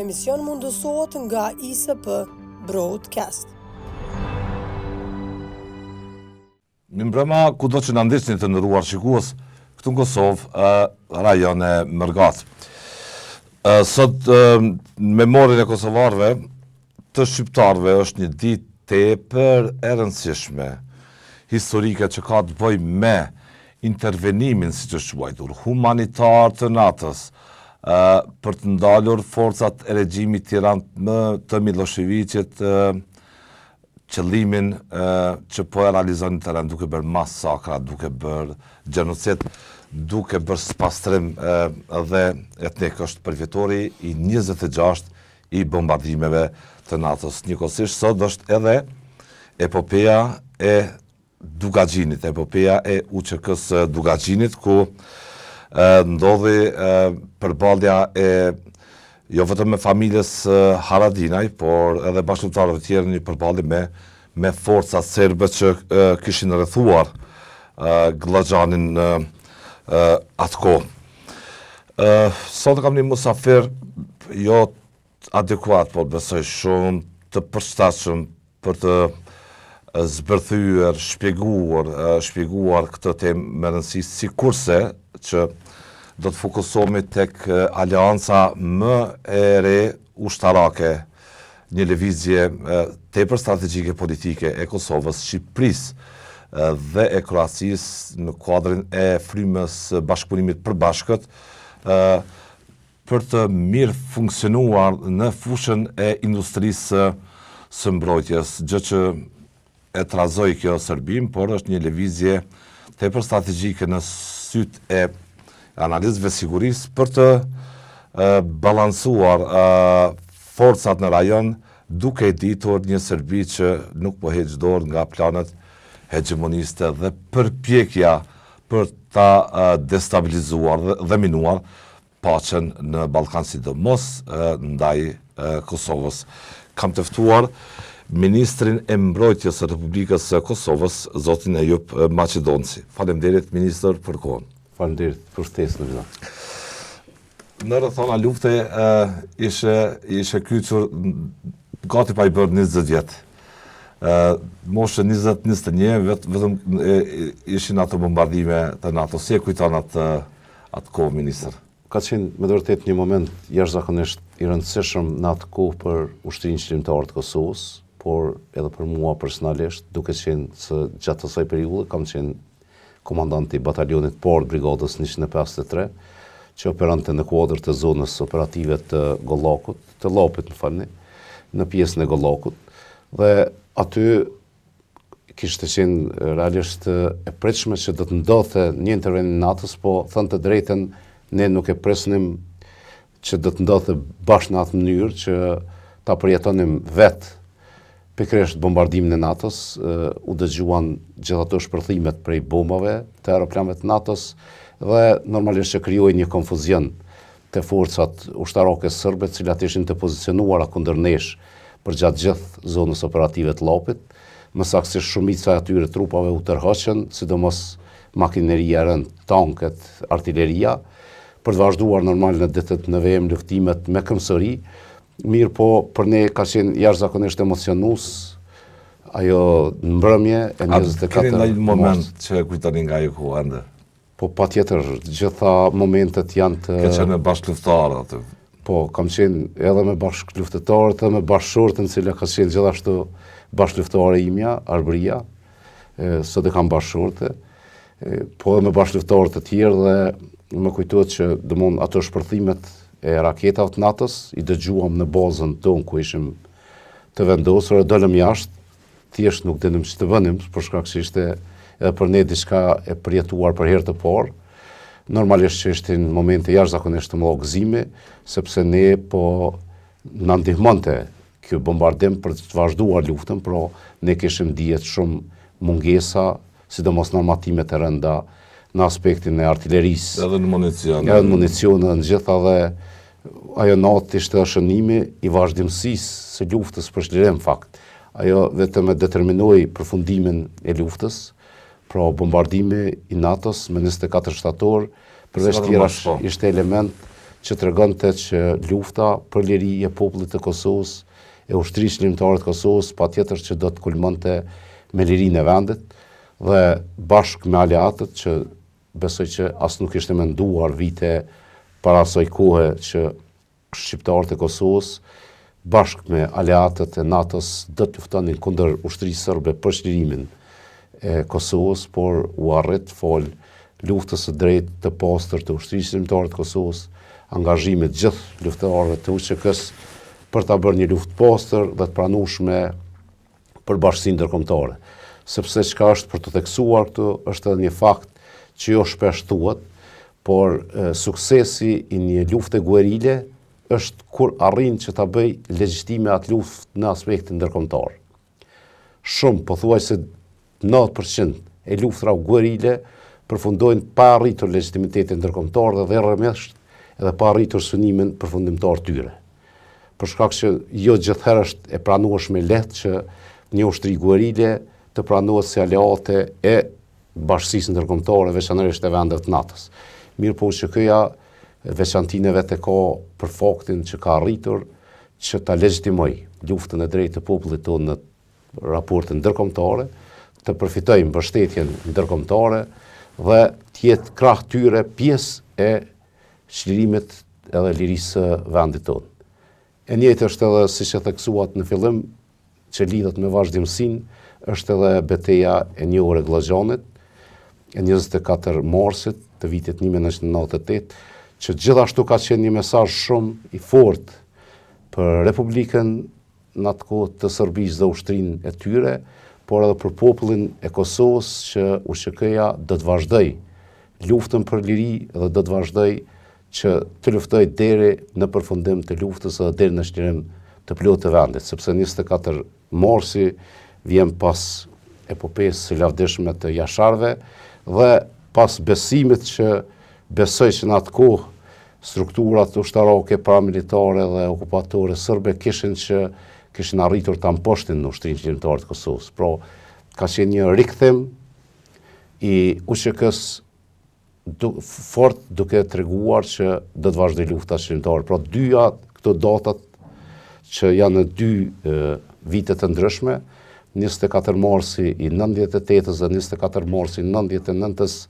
emision mundësohet nga ISP Broadcast. Mirëmbrëma, kudo që na ndiqni të nderuar shikues, këtu në Kosovë, rajon e Mërgat. Sot në memorien e kosovarëve të shqiptarëve është një ditë tepër e rëndësishme, historike, që ka të bëjë me intervenimin, siç është quajtur, humanitar të NATO-s, për të ndalur forcat e regjimit tirant të Miloševićit, qëllimin që po e realizon në teren, duke bërë masakra, duke bërë gjenocid, duke bërë spastrim dhe etnik. Është përfitori i 26 i bombardimeve të NATO-s. Njëkohësisht sot është edhe epopeja e Dugaxhinit, epopeja e UÇK-s Dugaxhinit, ku ndodhi përballja e jo vetëm me familjes Haradinaj, por edhe bashkëpunëtorëve të tjerë, një përballje me forcat serbe që kishin rrethuar Glazhanin atë kohë. Sot kam një musafir jo adekuat, por besoj shumë të përshtatshëm për të zbërthyer, shpjeguar këtë temë me rëndësi, sikurse që do të fokusohemi tek aleanca më e re ushtarake, një lëvizje tepër strategjike politike e Kosovës, Shqipërisë dhe e Kroacisë në kuadrin e frymës bashkëpunimit përbashkët për të mirë funksionuar në fushën e industrisë së mbrojtjes, gjë që e trazoi kjo Serbim, por është një lëvizje tepër strategjike në sytë e analizëve sigurisë për të balansuar forcat në rajon, duke ditur një Serbi që nuk po heq dorë nga planet hegemoniste dhe përpjekja për ta destabilizuar dhe minuar paqen në Ballkan, sidomos ndaj Kosovës. Kam të ftuar Ministrin e Mbrojtjes së Republikës së Kosovës, zotin Ejup Maqedonci. Faleminderit, ministër, për kohën. Faleminderit për ftesën e juaj. Në rrethana lufte ishe kyçur gati pa i bërë 20 vjet. Moshë 20-21, vetëm ishin ato bombardime të NATO. Si e kujton atë kohë, ministër? Ka qenë me vërtet një moment jashtëzakonisht i rëndësishëm në atë kohë për Ushtrinë Qendrore të Kosovës, por edhe për mua personalisht, duke qenë se gjatë asaj periudhe kam qenë komandanti i batalionit por brigadës 153, që operante në kuadër të zonës operative të Gollakut, të Llapit, në pjesën e Gollakut, dhe aty kishte qenë realisht e pritshme që do të ndodhte një intervenim i NATO-s, po thënë të drejtën ne nuk e presnim që do të ndodhte bashkë në atë mënyrë që ta përjetonim vetë pikërisht bombardimin e NATO-s, u dëgjuan gjithë ato shpërthimet prej bombave të aeroplanëve të NATO-s dhe normalisht që krijoi një konfuzion të forcat ushtarake serbe, të cilat ishin të pozicionuara kundër nesh për gjatë gjithë zonës operative të Llapit. Më saktësisht shumica e atyre trupave u tërhoqën, sidomos makineria e rëndë, tanket, artilleria, për të vazhduar normal në ditët në VM luftimet me këmbësori. Mirë po, për ne ka qenë jashtëzakonisht emocionues ajo në mbrëmje e 24. A keni ndonjë moment që kujtoni nga ajo kohë ende? Po patjetër, gjitha momentet janë të... Ke qenë me bashkëluftëtarë aty? Po, kam qenë edhe me bashkëluftëtarët, edhe me bashkëshortën, cila ka qenë gjithashtu bashkëluftëtare imja, Arbëria, sot e kam bashkëshorte, po edhe me bashkëluftëtarët të tjerë, dhe më kujtohet që domthonjë ato shpërthimet e raketave të NATO-s i dëgjuam në bazën tonë ku ishim të vendosur, e dolëm jashtë, thjesht nuk dinim ç'të bënim, për shkak se ishte edhe për ne diçka e përjetuar për herë të parë. Normalisht që ishin momente jashtëzakonisht të mëdha gëzimi, sepse ne po na ndihmonte ky bombardim për të vazhduar luftën, por ne kishim dijet shumë mungesa, sidomos normatimet e rënda në aspektin e artillerisë. Edhe në municion. Edhe në municion, në gjitha, dhe ajo natë ishte shënimi i vazhdimësisë së luftës për çlirim fakt. Ajo vetëm e determinoi përfundimin e luftës, pra bombardimi i NATO-s me 24 shtator, përveç tjerash ishte element që tregonte që lufta për liri e popullit të Kosovës, e ushtrisë lirimtare të Kosovës, patjetër që do të kulmonte me lirinë e vendit dhe bashkë me aleatët që besoj që as nuk ishte menduar vite para asaj kohe që shqiptarët e Kosovës bashkë me aleatët e NATO-s do të luftonin kundër ushtrisë serbe për çlirimin e Kosovës, por u arrit fol luftës së drejtë të pastër të ushtrisë lirimtare të Kosovës, angazhimit gjithë luftarëve të UÇK-s për ta bërë një luftë pastër dhe të pranueshme për bashkësinë ndërkombëtare. Sepse çka është për të theksuar këtu është edhe një fakt që jo shpesh thuhet, por suksesi i një lufte guerile është kur arrin që ta bëj legjitime atë luftë në aspektin ndërkombëtar. Shumë, pothuajse 90% e luftrave guerile përfundojnë pa arritur legitimitetin ndërkombëtar dhe rrëmesht edhe pa arritur synimin përfundimtar tyre. Për shkak që jo gjithherë është e pranueshme lehtë që një ushtri guerile të pranohet si aleate e bashkësisë ndërkombëtare, veçanërisht e vendeve të NATO-s. Mirë po UÇK-ja veçantinë vetë ka për faktin që ka arritur që ta legjitimoj luftën e drejtë të popullit tonë në raporte ndërkombëtare, të përfitojë mbështetjen ndërkombëtare dhe të jetë krah tyre pjesë e çlirimit edhe lirisë së vendit tonë. E njëjtë është edhe siç e theksuat në fillim, që lidhet me vazhdimsinë, është edhe betejë e njohur e Glazhanit, e 24 marsit të vitit 1998, që gjithashtu ka qenë një mesazh shumë i fortë për Republikën në atë kohë të Serbisë dhe ushtrinë e tyre, por edhe për popullin e Kosovës që UÇK-ja do të vazhdoj luftën për liri dhe do të vazhdoj që të luftoj deri në përfundim të luftës dhe deri në çlirim të plotë të vendit, sepse 24 marsi vjen pas epopesë së lavdishme të jasharëve dhe pas besimit që besoj që në atë kohë strukturat ushtarake, paramilitare dhe okupatore serbe kishin arritur ta mposhtin në ushtrinë lirimtare të Kosovës. Pra, ka qenë një rikthim i UÇK-s fort duke treguar që do të vazhdoj lufta shqiptare. Pra dyja këto datat që janë në dy vite të ndryshme, 24 marsi i 98-s dhe 24 marsi i 99-s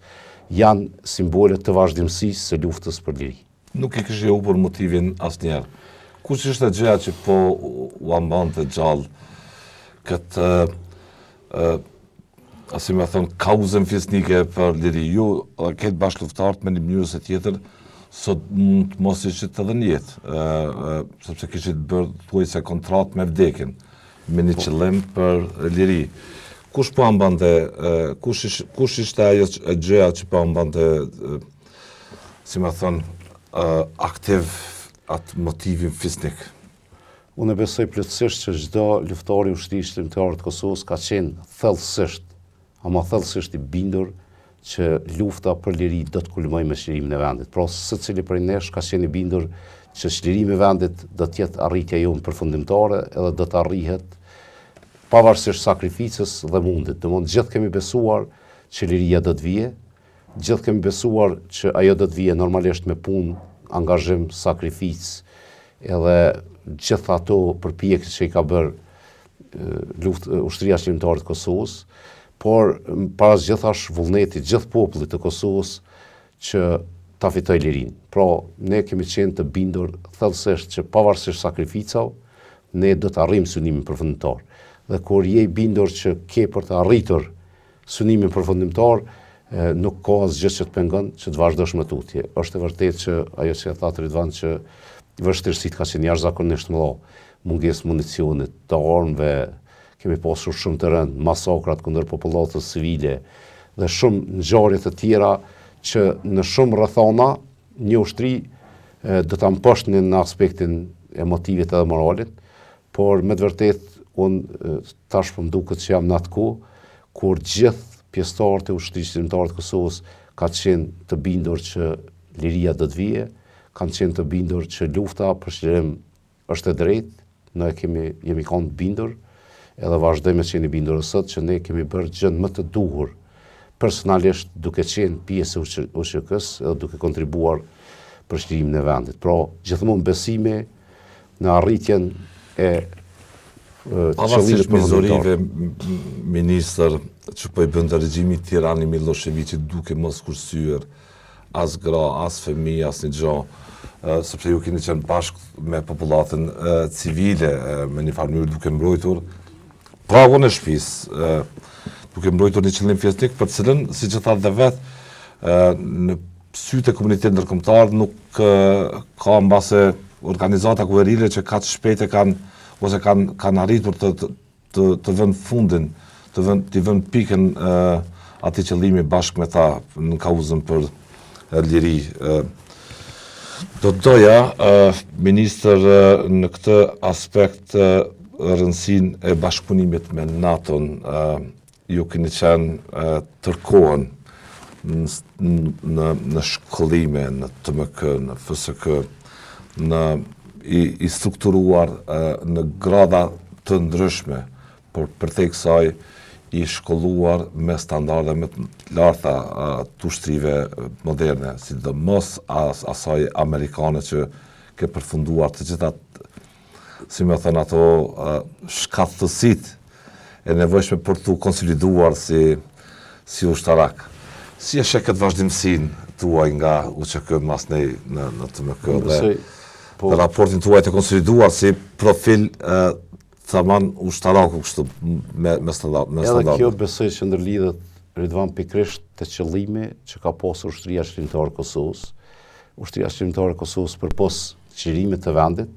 janë simbole të vazhdimësisë së luftës për liri. Nuk i kishte humbur motivin asnjëherë. Kush ishte gjëja që po u ambante gjallë këtë asi me thonë, kauzën fisnike për liri. Ju, këtë bashkëluftarët me një mënyrë se tjetër, sot mund të mos ishit edhe njetë, sepse kishit bërë thuajse kontratë me vdekin, me një qëllim për liri. Kush po ambante, kush ishte ajo gjëja që po ambante, si me thonë, aktiv atë motivin fisnik? Unë besoj plotësisht që çdo luftari i ushtrisë lirimtare të Kosovës ka qenë thellësisht, ama thellësisht i bindur që lufta për liri do të kulmojë me çlirimin e vendit. Pra, secili prej nesh ka qenë i bindur që çlirimi i vendit do të jetë arritja jonë përfundimtare edhe do të arrihet pavarësisht sakrificës dhe mundit. Domthonë gjithë kemi besuar që liria do të vijë, gjithë kemi besuar që ajo do të vijë normalisht me punë, angazhim, sakrificë edhe gjithë ato përpjekje që i ka bërë ushtria shqiptare të Kosovës, por para gjithash vullneti gjithë popullit të Kosovës që ta fitoj lirinë. Pra, ne kemi qenë të bindur thellësisht që pavarësisht sakrificave, ne do të arrijmë synimin përfundimtar. Dhe kur je i bindur që ke për të arritur synimin përfundimtar, nuk ka asgjë që të pengon që të vazhdosh me tutje. Është e vërtetë që ajo që tha Ridvan që vështirësitë ka qenë jashtëzakonisht mëdha, mungesë municionit, të armëve, kemi pasur shumë të rëndë, masakrat kundër popullatës civile dhe shumë ngjarje të tjera që në shumë rrethana një ushtri do ta mposhtin në aspektin e motivit edhe moralit, por me të vërtetë unë tash po më duket që jam në atë kohë kur gjithë pjesëtarët e ushtrisë lirimtare të Kosovës kanë qenë të bindur që liria do të vijë, kanë qenë të bindur që lufta për çlirim është e drejtë, ne jemi kanë të bindur, edhe vazhdojmë të qenë bindur sot që ne kemi bërë gjën më të duhur personalisht duke qenë pjesë e UÇK-s edhe duke kontribuar përshkrimin e vendit. Pra, gjithmonë besime në arritjen e pavarësisht mizorive, ministër që po i bënda regjimi Tirani Miloševićit duke mos kursyer as gra, as fëmijë, as një gjë, sepse ju keni qenë bashkë me popullatën civile me një farë mënyrë duke mbrojtur pragun e shtëpisë, duke mbrojtur një qëllim fjesnik për cilën, siç e thatë dhe vetë, në sytë e komunitetit ndërkombëtar nuk ka mbase organizata kuverile që kaq shpejt e kanë ose kanë arritur të vënë fundin, të vënë pikën atij qëllimi bashkë me ta në kauzën për liri. Do të doja, ministër, në këtë aspekt rëndësinë e bashkëpunimit me NATO-n, ju keni qenë tërkohën në shkollime, në TMK, në FSK, i strukturuar në grada të ndryshme, por përtej kësaj i shkolluar me standarde më të larta të ushtrive moderne, sidomos asaj amerikane që ke përfunduar të gjitha, si me thënë ato, shkathësit e nevojshme për të konsoliduar si ushtarak. Si e sheh këtë vazhdimsinë tuaj nga UÇK mas në TMK dhe raportin tuaj të konsoliduar si profil thaman ushtaraku kështu me standarde. Edhe kjo besoj që ndërlidhet Ridvan pikrisht të qëllimi që ka pasur Ushtria Shkrimtare e Kosovës. Ushtria Shkrimtare e Kosovës përpos çlirimit të vendit,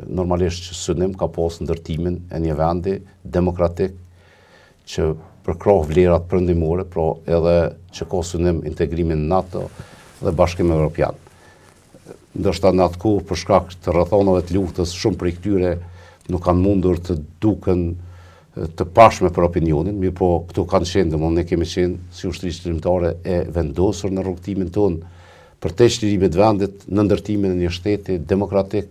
normalisht që synim ka pas ndërtimin e një vendi demokratik që përkrah vlerat perëndimore, pra edhe që ka synim integrimin në NATO dhe Bashkimin Evropian. Ndoshta në atë kohë për shkak të rrethonave të luftës, shumë prej këtyre nuk kanë mundur të duken të pashme për opinionin, mirë po këtu kanë qenë, domthonë ne kemi qenë si ushtri shkrimtare e vendosur në rrugtimin tonë për të çlirimit të vendit në ndërtimin e një shteti demokratik,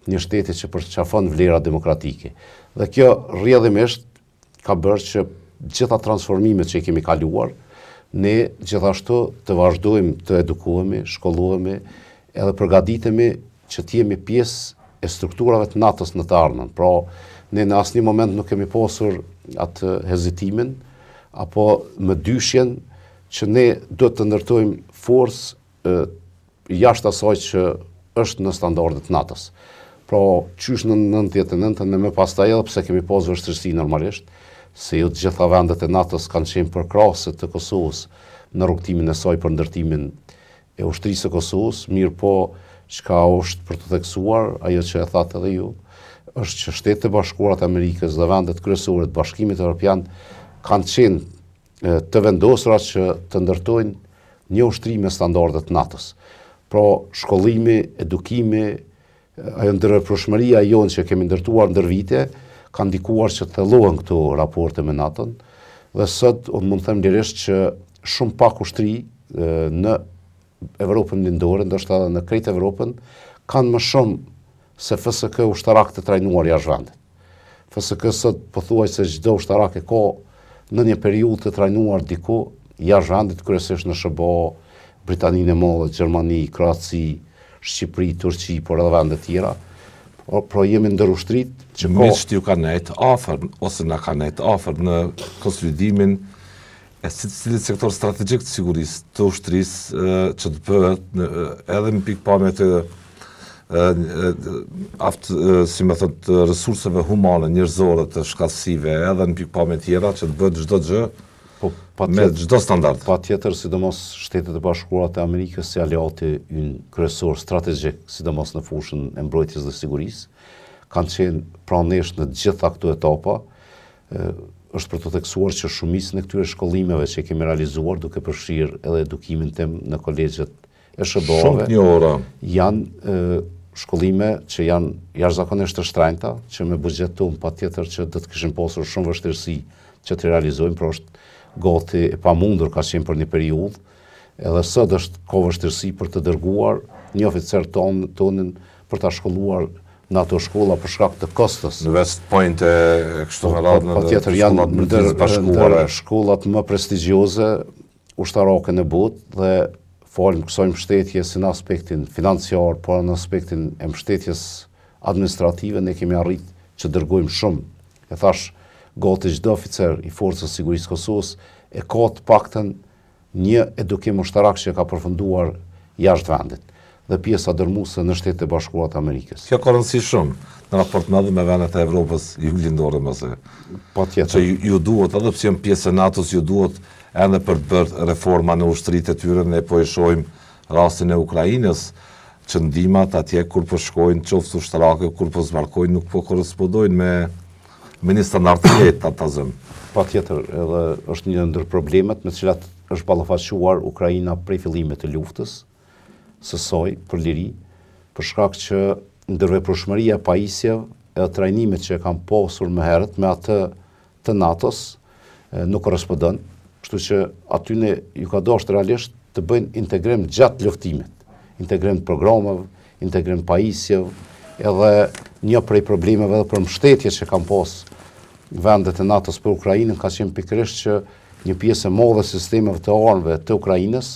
një shteti që përqafon vlera demokratike. Dhe kjo rrjedhimisht ka bërë që gjitha transformimet që i kemi kaluar, ne gjithashtu të vazhdojmë të edukohemi, shkollohemi, edhe përgatitemi që të jemi pjesë e strukturave të NATO-s në të ardhmen. Pra, ne në asnjë moment nuk kemi pasur atë hezitimin apo më dyshjen që ne do të ndërtojmë forcë jashtë asaj që është në standardet NATO-s. Pra, qysh në 99-ën e më pastaj edhe pse kemi pasur vështirësi normalisht, se jo të gjitha vendet e NATO-s kanë qenë përkrahëse të Kosovës në rrugtimin e saj për ndërtimin e ushtrisë së Kosovës, mirë po çka është për të theksuar, ajo që e thatë edhe ju, është që Shtetet e Bashkuara të Amerikës dhe vendet kryesore të Bashkimit Evropian kanë qenë të vendosura që të ndërtojnë një ushtri me standardet NATO-s. Pra, shkollimi, edukimi, ajo ndërpërshmëria jonë që kemi ndërtuar ndër vite, kanë ndikuar që të thellohen këto raporte me NATO-n, dhe sot unë mund të them lirisht që shumë pak ushtri në Evropën lindore, ndoshta edhe në krejt Evropën, kanë më shumë se FSK ushtarak të trajnuar jashtë vendit. FSK sot pothuaj se çdo ushtarak e ka në një periudhë të trajnuar diku jashtë vendit, kryesisht në SBA, Britaninë e Madhe, Gjermani, Kroaci, Shqipëri, Turqi, por edhe vende tjera. Pra jemi ndër ushtrit që miqt ju kanë nejtë afër ose na kanë nejtë afër në konsolidimin e cilit sektor strategjik të sigurisë të ushtrisë që të bëhet edhe në pikpamje të si më thot të resurseve humane, njerëzore, të shkallësive, edhe në pikpamje tjera që të bëhet çdo gjë me çdo standard. Patjetër, sidomos Shtetet e Bashkuara të Amerikës si aleati ynë kryesor strategjik, sidomos në fushën e mbrojtjes dhe sigurisë, kanë qenë pranesht në gjitha këto etapa. Është për të theksuar që shumicën e këtyre shkollimeve që kemi realizuar, duke përfshirë edhe edukimin tim në kolegjet e SBA-ve, janë shkollime që janë jashtëzakonisht të shtrenjta, që me buxhet tonë patjetër që do të kishin pasur shumë vështirësi që të realizojmë, por është gati e pamundur ka qenë për një periudhë, edhe sot është ka vështirësi për të dërguar një oficer tonin për ta shkolluar në ato shkolla për shkak të kostës. Në West Point e kështu me radhë patjetër janë ndër shkollat më prestigjioze ushtarake në botë dhe folim kësaj mbështetje si në aspektin financiar, por në aspektin e mbështetjes administrative, ne kemi arrit që dërgojmë shumë. E thash, gati çdo oficer i Forcës së Sigurisë Kosovës e ka të paktën një edukim ushtarak që ka përfunduar jashtë vendit dhe pjesa dërmuese në Shtetet e Bashkuara të Amerikës. Kjo ka rëndësi shumë në raport me vendet e Evropës juglindore mëse. Patjetër. Që ju duhet, edhe pse janë pjesë e NATO-s, ju duhet edhe për të bërë reforma në ushtritë e tyre, ne po e shohim rastin e Ukrainës, që ndihmat atje kur po shkojnë qoftë ushtarake, kur po zbarkojnë, nuk po korrespondojnë me një standard të jetë ata zëm. Patjetër, edhe është një ndër problemet me të cilat është ballafaqësuar Ukraina prej fillimit të luftës së saj për liri, për shkak që ndërveprueshmëria e pajisjeve edhe trajnimet që e kanë pasur më herët me atë të NATO-s nuk korrespondon, kështu që aty ne ju ka dashur realisht të bëjnë integrim gjatë luftimit, integrim të programeve, integrim pajisjeve, edhe një prej problemeve edhe për mbështetje që kanë pas vendet e NATO-s për Ukrainën ka qenë pikërisht që një pjesë e madhe e sistemeve të armëve të Ukrainës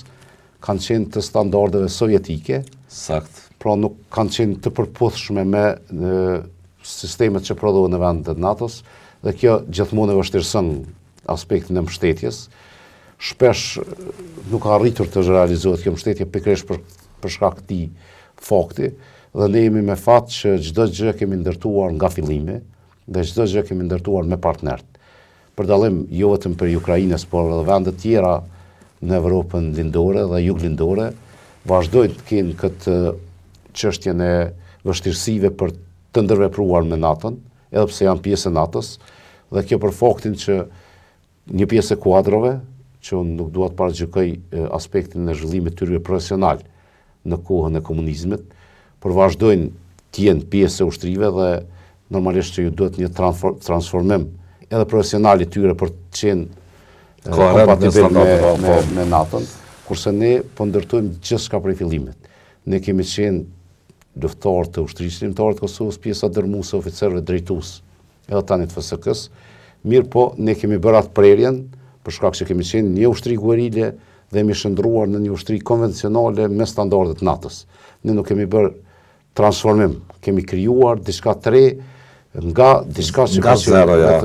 kanë qenë të standardeve sovjetike. Sakt. Pra nuk kanë qenë të përputhshme me sistemet që prodhohen në vendet e NATO-s, dhe kjo gjithmonë e vështirëson aspektin e mbështetjes. Shpesh nuk ka arritur të realizohet kjo mbështetje pikërisht për shkak të këtij fakti, dhe ne jemi me fat që çdo gjë kemi ndërtuar nga fillimi dhe çdo gjë kemi ndërtuar me partnerët. Për dallim jo vetëm për Ukrainës, por edhe vende të tjera në Evropën lindore dhe juglindore vazhdojnë të kenë këtë çështjen e vështirësive për të ndërvepruar me NATO-n, edhe pse janë pjesë e NATO-s, dhe kjo për faktin që një pjesë e kuadrove, që unë nuk dua të paragjykoj aspektin e zhvillimit të tyre profesional në kohën e komunizmit, por vazhdojnë të jenë pjesë e ushtrive dhe normalisht që ju duhet një transformim edhe profesional i tyre për të qenë kompatibil me NATO-n, kurse ne po ndërtojmë gjithçka prej fillimit. Ne kemi qenë luftarë të ushtrisë shqiptare të Kosovës, pjesa dërmuese oficerëve drejtues, edhe tani të FSK-s, mirë po ne kemi bërë atë prerjen për shkak që kemi qenë një ushtri guerile dhe jemi shndruar në një ushtri konvencionale me standardet NATO-s. Ne nuk kemi bërë transformim, kemi krijuar diçka të re nga diçka që nga zero, ja,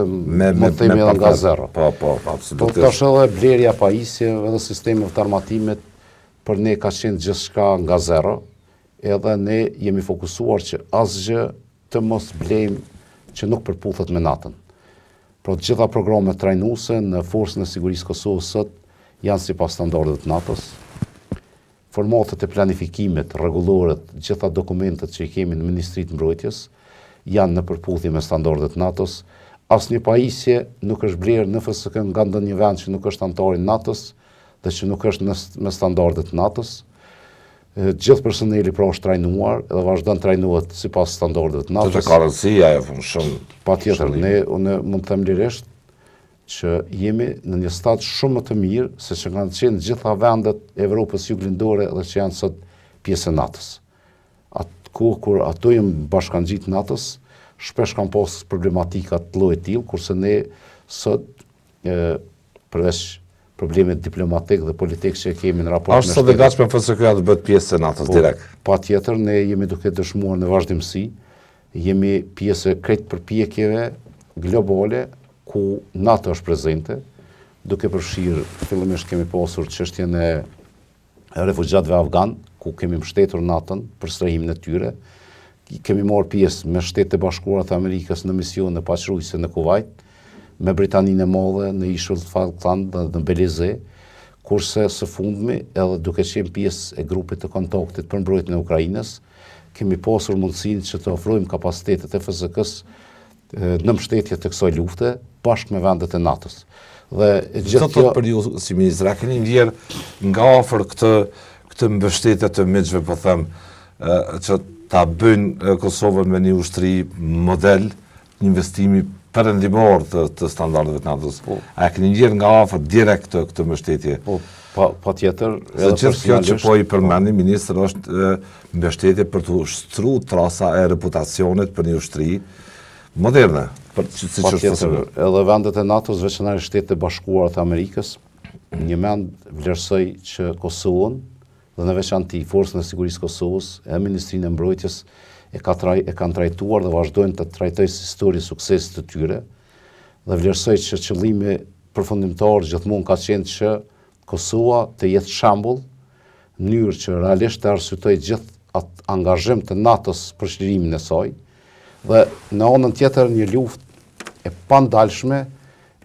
nga zero. Po, absolutisht. Po tash edhe blerja e pajisjeve edhe sistemeve të armatimit për ne ka qenë gjithçka nga zero, edhe ne jemi fokusuar që asgjë të mos blejmë që nuk përputhet me NATO-n. Pra të gjitha programet trajnuese në Forcën e Sigurisë Kosovës sot janë sipas standardeve të NATO-s. Formatet e planifikimit, rregulloret, gjitha dokumentet që i kemi në Ministrinë e Mbrojtjes janë në përputhje me standardet të NATO-s. Asnjë pajisje nuk është blerë në FSK nga ndonjë vend që nuk është antar i NATO-s dhe që nuk është me standardet të NATO-s. Gjithë personeli pra është trajnuar dhe vazhdon trajnohet sipas standardeve të NATO-s. Të ka rëndësi ajo shumë. Patjetër, unë mund të them lirisht që jemi në një stad shumë më të mirë se që kanë qenë gjitha vendet e Evropës juglindore dhe që janë sot pjesë e NATO-s. Kur ato janë bashkangjit NATO-s, shpesh kanë pas problematika të llojit tillë, kurse ne sot përveç problemet diplomatik dhe politik që kemi në raport me shtetet. Është gatshme FSK-ja të bëhet pjesë e NATO-s direkt. Patjetër, ne jemi duke dëshmuar në vazhdimsi, jemi pjesë e krejt përpjekjeve globale ku NATO është prezente, duke përfshirë fillimisht kemi pasur çështjen e refugjatëve afgan, ku kemi mbështetur NATO-n për strehimin e tyre. Kemi marrë pjesë me Shtetet e Bashkuara të Amerikës në misionin e paqërruese në Kuvajt, me Britaninë e Madhe në ishull Falkland dhe në Belize, kurse së fundmi, edhe duke qenë pjesë e grupit të kontaktit për mbrojtjen e Ukrainës, kemi pasur mundësinë që të ofrojmë kapacitetet e FSK-s në mbështetje të kësaj lufte bashkë me vendet e NATO-s. Dhe gjithë kjo për ju si ministra keni ndjerë nga afër këtë mbështetje të miqve, po them, që ta bëjnë Kosovën me një ushtri model, një investimi perëndimor të standardeve të NATO-s. A keni ndjerë nga afër direkt këtë mbështetje? Patjetër. Se gjithë kjo që po i përmendi ministër është mbështetje për të ushtruar trasa e reputacionit për një ushtri moderne. Patjetër, edhe vendet e NATO-s, veçanërisht Shtetet e Bashkuara të Amerikës, një mend vlerësoj që Kosovën dhe në veçanti Forcën e Sigurisë Kosovës e Ministrinë e Mbrojtjes e kanë trajtuar dhe vazhdojnë të trajtojnë si histori suksesit të tyre dhe vlerësoj që qëllimi përfundimtar gjithmonë ka qenë që Kosova të jetë shembull në mënyrë që realisht të arsyetoj gjithë atë angazhim të NATO-s për çlirimin e saj dhe në anën tjetër një luftë e pandalshme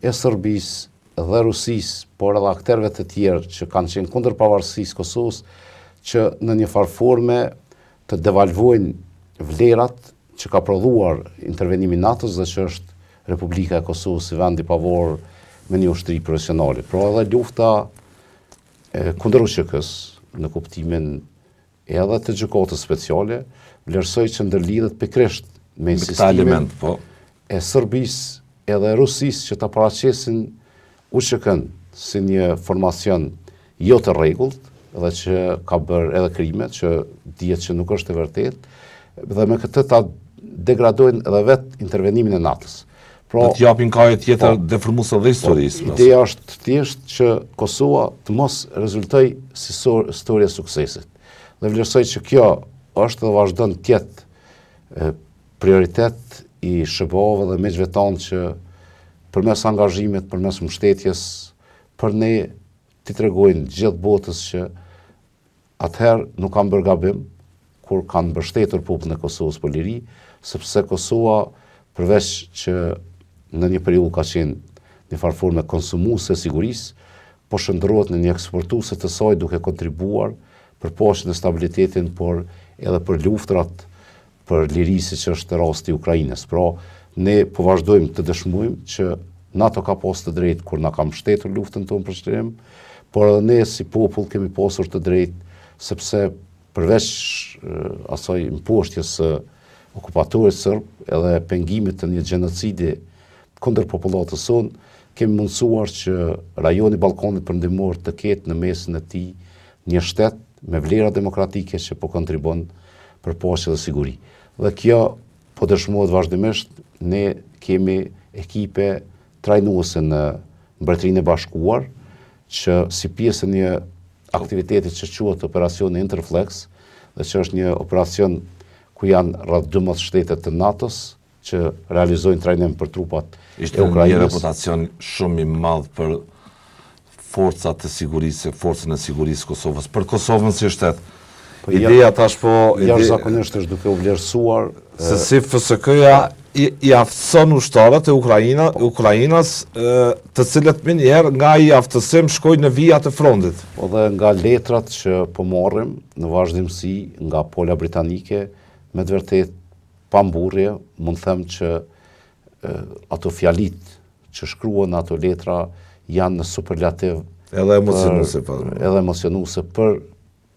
e Serbisë dhe Rusisë, por edhe aktorëve të tjerë që kanë qenë kundër pavarësisë Kosovës, që në një farë forme të devalvojnë vlerat që ka prodhuar intervenimi NATO-s dhe që është Republika e Kosovës si vend i pavarur me një ushtri profesionale. Pra edhe lufta kundër UÇK-s në kuptimin edhe të gjykatës speciale, vlerësoj që ndërlidhet pikërisht me insistimin e Serbisë edhe Rusisë që ta paraqesin UÇK-n si një formacion jo të rregullt dhe që ka bërë edhe krime që dihet që nuk është e vërtetë dhe me këtë ta degradojnë edhe vetë intervenimin e NATO-s. Pra, të japin kaje tjetër deformuese dhe historisë. Ideja është thjesht që Kosova të mos rezultojë si histori e suksesit. Dhe vlerësoj që kjo është dhe vazhdon të jetë prioritet i SBA-ve dhe miqve tanë që përmes angazhimit, përmes mbështetjes, për ne t'i tregojnë gjithë botës që atëherë nuk kanë bërë gabim kur kanë mbështetur popullin e Kosovës për liri, sepse Kosova përveç që në një periudhë ka qenë një farë forme konsumuese e sigurisë, po shndërrohet në një eksportuese të saj duke kontribuar për paqen e stabilitetin, por edhe për luftrat për liri siç është rasti i Ukrainës. Pra, ne po vazhdojmë të dëshmojmë që NATO ka pas të drejtë kur na ka mbështetur luftën tonë për çlirim, por edhe ne si popull kemi pasur të drejtë sepse përveç asaj imposhtjes së okupatorit serb edhe pengimit të një gjenocidi kundër popullatës sonë, kemi mundësuar që rajoni Ballkanit Perëndimor të ketë në mesin e tij një shtet me vlera demokratike që po kontribon për paqe dhe siguri. Dhe kjo po dëshmohet vazhdimisht, ne kemi ekipe trajnuese në Mbretërinë e Bashkuar që si pjesë e një aktiviteti që quhet operacioni Interflex dhe që është një operacion ku janë rreth 12 shtete të NATO-s që realizojnë trajnim për trupat e Ukrainës. Ishte një reputacion shumë i madh për forcat e sigurisë, forcën e sigurisë Kosovës, për Kosovën si shtet. Ideja tash po jashtëzakonisht është duke u vlerësuar se si FSK-ja i aftëson ushtarët e Ukrainës, të cilët menjëherë nga i aftësim shkojnë në vijat e frontit. Po dhe nga letrat që po marrim në vazhdimsi nga pola britanike, me të vërtet pamburrje, mund them që ato fjalit që shkruan ato letra janë në superlativ edhe emocionuese për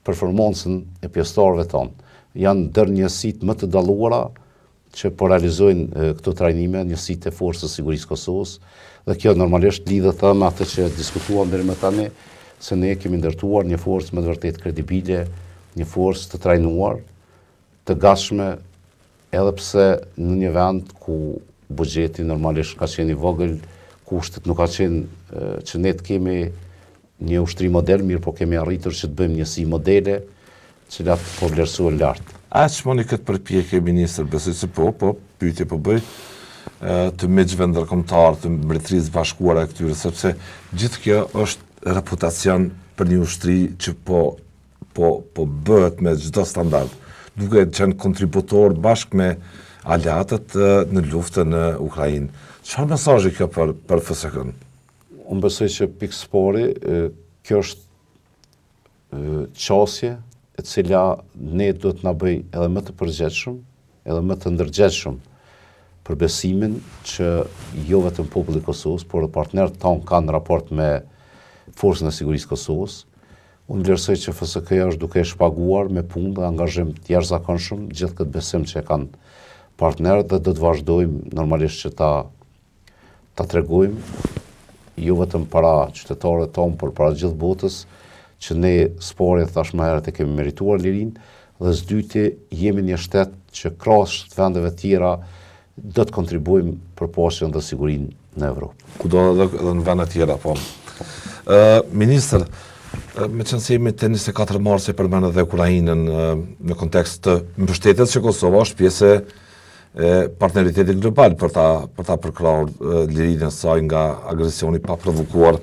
performancën e pjesëtarëve tonë. Janë ndër njësitë më të dalluara që po realizojnë këto trajnime, njësitë e Forcës së Sigurisë Kosovës, dhe kjo normalisht lidhet edhe me atë që diskutuam deri më tani, se ne kemi ndërtuar një forcë me të vërtet kredibile, një forcë të trajnuar, të gatshme, edhe pse në një vend ku buxheti normalisht ka qenë i vogël, kushtet nuk ka qenë që ne të kemi një ushtri model, mirë po kemi arritur që të bëjmë njësi modele, cilat po vlerësohen lart. A çmoni këtë përpjekje, ministër, besoj se po, pyetje po bëj të miqve ndërkombëtar të Mbretërisë së Bashkuara e këtyre, sepse gjithë kjo është reputacion për një ushtri që po bëhet me çdo standard, duke qenë kontributor bashkë me aleatët në luftën në Ukrainë. Çfarë mesazhi kjo për FSK-n? Unë besoj që pikë spori, kjo është qasje e cila ne duhet na bëj edhe më të përgjegjshëm, edhe më të ndërgjegjshëm për besimin që jo vetëm populli i Kosovës, por edhe partnerët tanë kanë raport me Forcën e Sigurisë Kosovës. Unë vlerësoj që FSK-ja është duke shpaguar me punë dhe angazhim të jashtëzakonshëm gjithë këtë besim që e kanë partnerët dhe do të vazhdojmë normalisht që ta tregojmë jo vetëm para qytetarëve tonë, por para gjithë botës, që ne sporet tashmë herët e kemi merituar lirinë, dhe së dyti jemi një shtet që krahas vendeve tjera do të kontribuojmë për paqen dhe sigurinë në Evropë. Kudo edhe në vende tjera, po. Ministër, Me qënë se jemi të 24 mars e përmenë dhe Ukrainën në kontekst të mbështetjes që Kosova është pjesë e partneritetit global për ta përkrahur lirinë e saj nga agresioni pa provokuar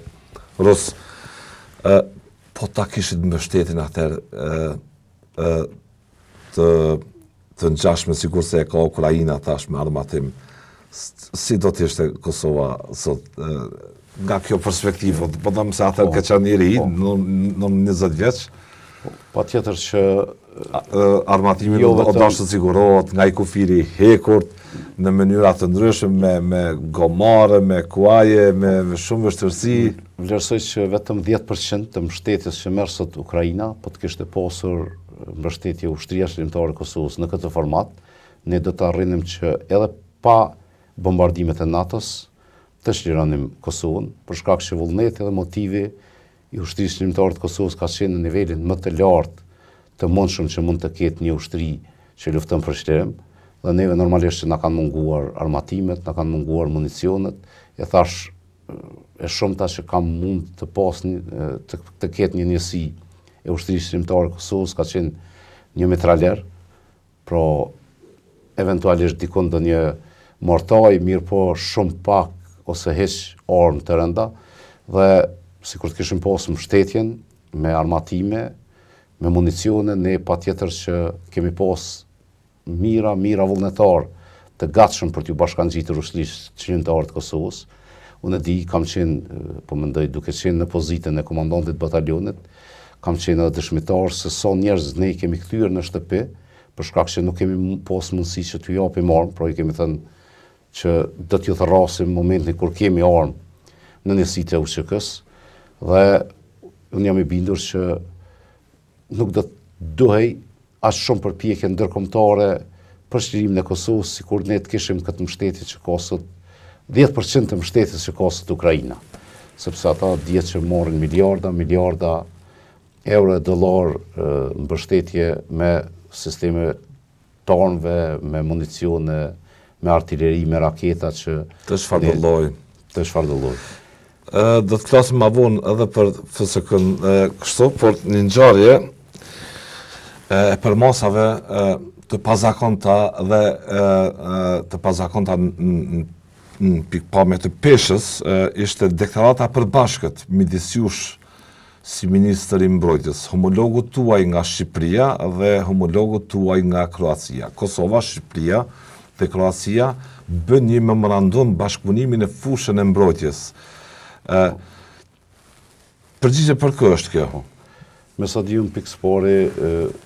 rus. Po ta kishit mbështetin atëherë të ngjashme sikur se e ka Ukraina tash me armatim. Si do të ishte Kosova sot nga kjo perspektivë? Po them se atëherë ka qenë i ri, në 20 vjeç. Patjetër që armatimi do dashur të sigurohet nga i kufiri hekur në mënyra të ndryshme me gomare, me kuaje, me shumë vështirësi. Vlerësoj që vetëm 10% të mbështetjes që merr sot Ukraina, po të kishte pasur mbështetje ushtria shërbimtare e Kosovës në këtë format, ne do të arrinim që edhe pa bombardimet e NATO-s të çlironim Kosovën, për shkak që vullneti dhe motivi i ushtrisë shërbimtare të Kosovës ka qenë në nivelin më të lartë të mundshëm që mund të ketë një ushtri që lufton për çlirim, dhe neve normalisht që na kanë munguar armatimet, na kanë munguar municionet, e thash e shumta që kam mund të pas të ketë një njësi e ushtrisë shërbimtare të Kosovës ka qenë një mitraler, pro eventualisht dikon do një mortaj, mirë po shumë pak ose hiç armë të rënda, dhe sikur të kishim pasur mbështetjen me armatime, me municione, ne patjetër që kemi pas mira vullnetar të gatshëm për t'ju bashkangjitur ushtrisë shërbimtare të Kosovës. Unë e di, kam qenë, po mendoj duke qenë në pozitën e komandantit batalionit, kam qenë edhe dëshmitar se sa njerëz ne i kemi kthyer në shtëpi, për shkak që nuk kemi pas mundësi që t'ju japim armë, pra i kemi thënë që do t'ju thërrasim momentin kur kemi armë në njësitë e UÇK-s, dhe unë jam i bindur që nuk do të duhej as shumë përpjekje ndërkombëtare për çlirimin e Kosovës, sikur ne të kishim këtë mbështetje që ka sot 10% të mbështetjes që ka sot Ukraina, sepse ata dihet që marrin miliarda euro e dollar mbështetje me sisteme të armëve, me municione, me artilleri, me raketa që Të çfarëdo lloji. Do të flasim më vonë edhe për FSK-n kështu, por një ngjarje e përmasave të pazakonta dhe të pazakonta në pikpamje të peshës ishte deklarata e përbashkët midis jush si ministër i mbrojtjes, homologu tuaj nga Shqipëria dhe homologu tuaj nga Kroacia. Kosova, Shqipëria dhe Kroacia bën një memorandum bashkëpunimi në fushën e mbrojtjes. Përgjigje për kë është kjo? Me sa di unë pikëspore,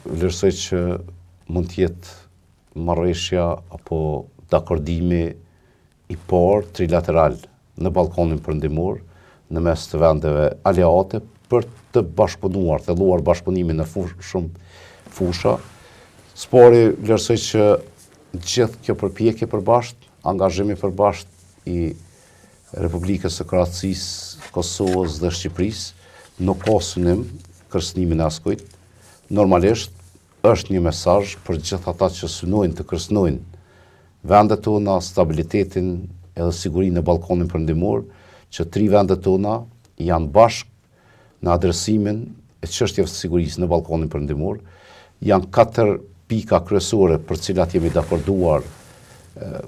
vlerësoj që mund të jetë marrëveshja apo dakordimi i parë trilateral në Ballkanin Perëndimor, në mes të vendeve aleate për të bashkëpunuar, të luar bashkëpunimin në shumë fusha. Spori vlerësoj që gjithë kjo përpjekje përbashkët, angazhimi përbashkët i Republikës së Kroacisë, Kosovës dhe Shqipërisë nuk ka synim kërcënimin e askujt. Normalisht është një mesazh për gjithë ata që synojnë të kërcënojnë vendet tona, stabilitetin edhe sigurinë në Ballkanin Perëndimor, që 3 vendet tona janë bashkë në adresimin e çështjeve të sigurisë në Ballkanin Perëndimor. Janë 4 pika kryesore për cilat jemi dakorduar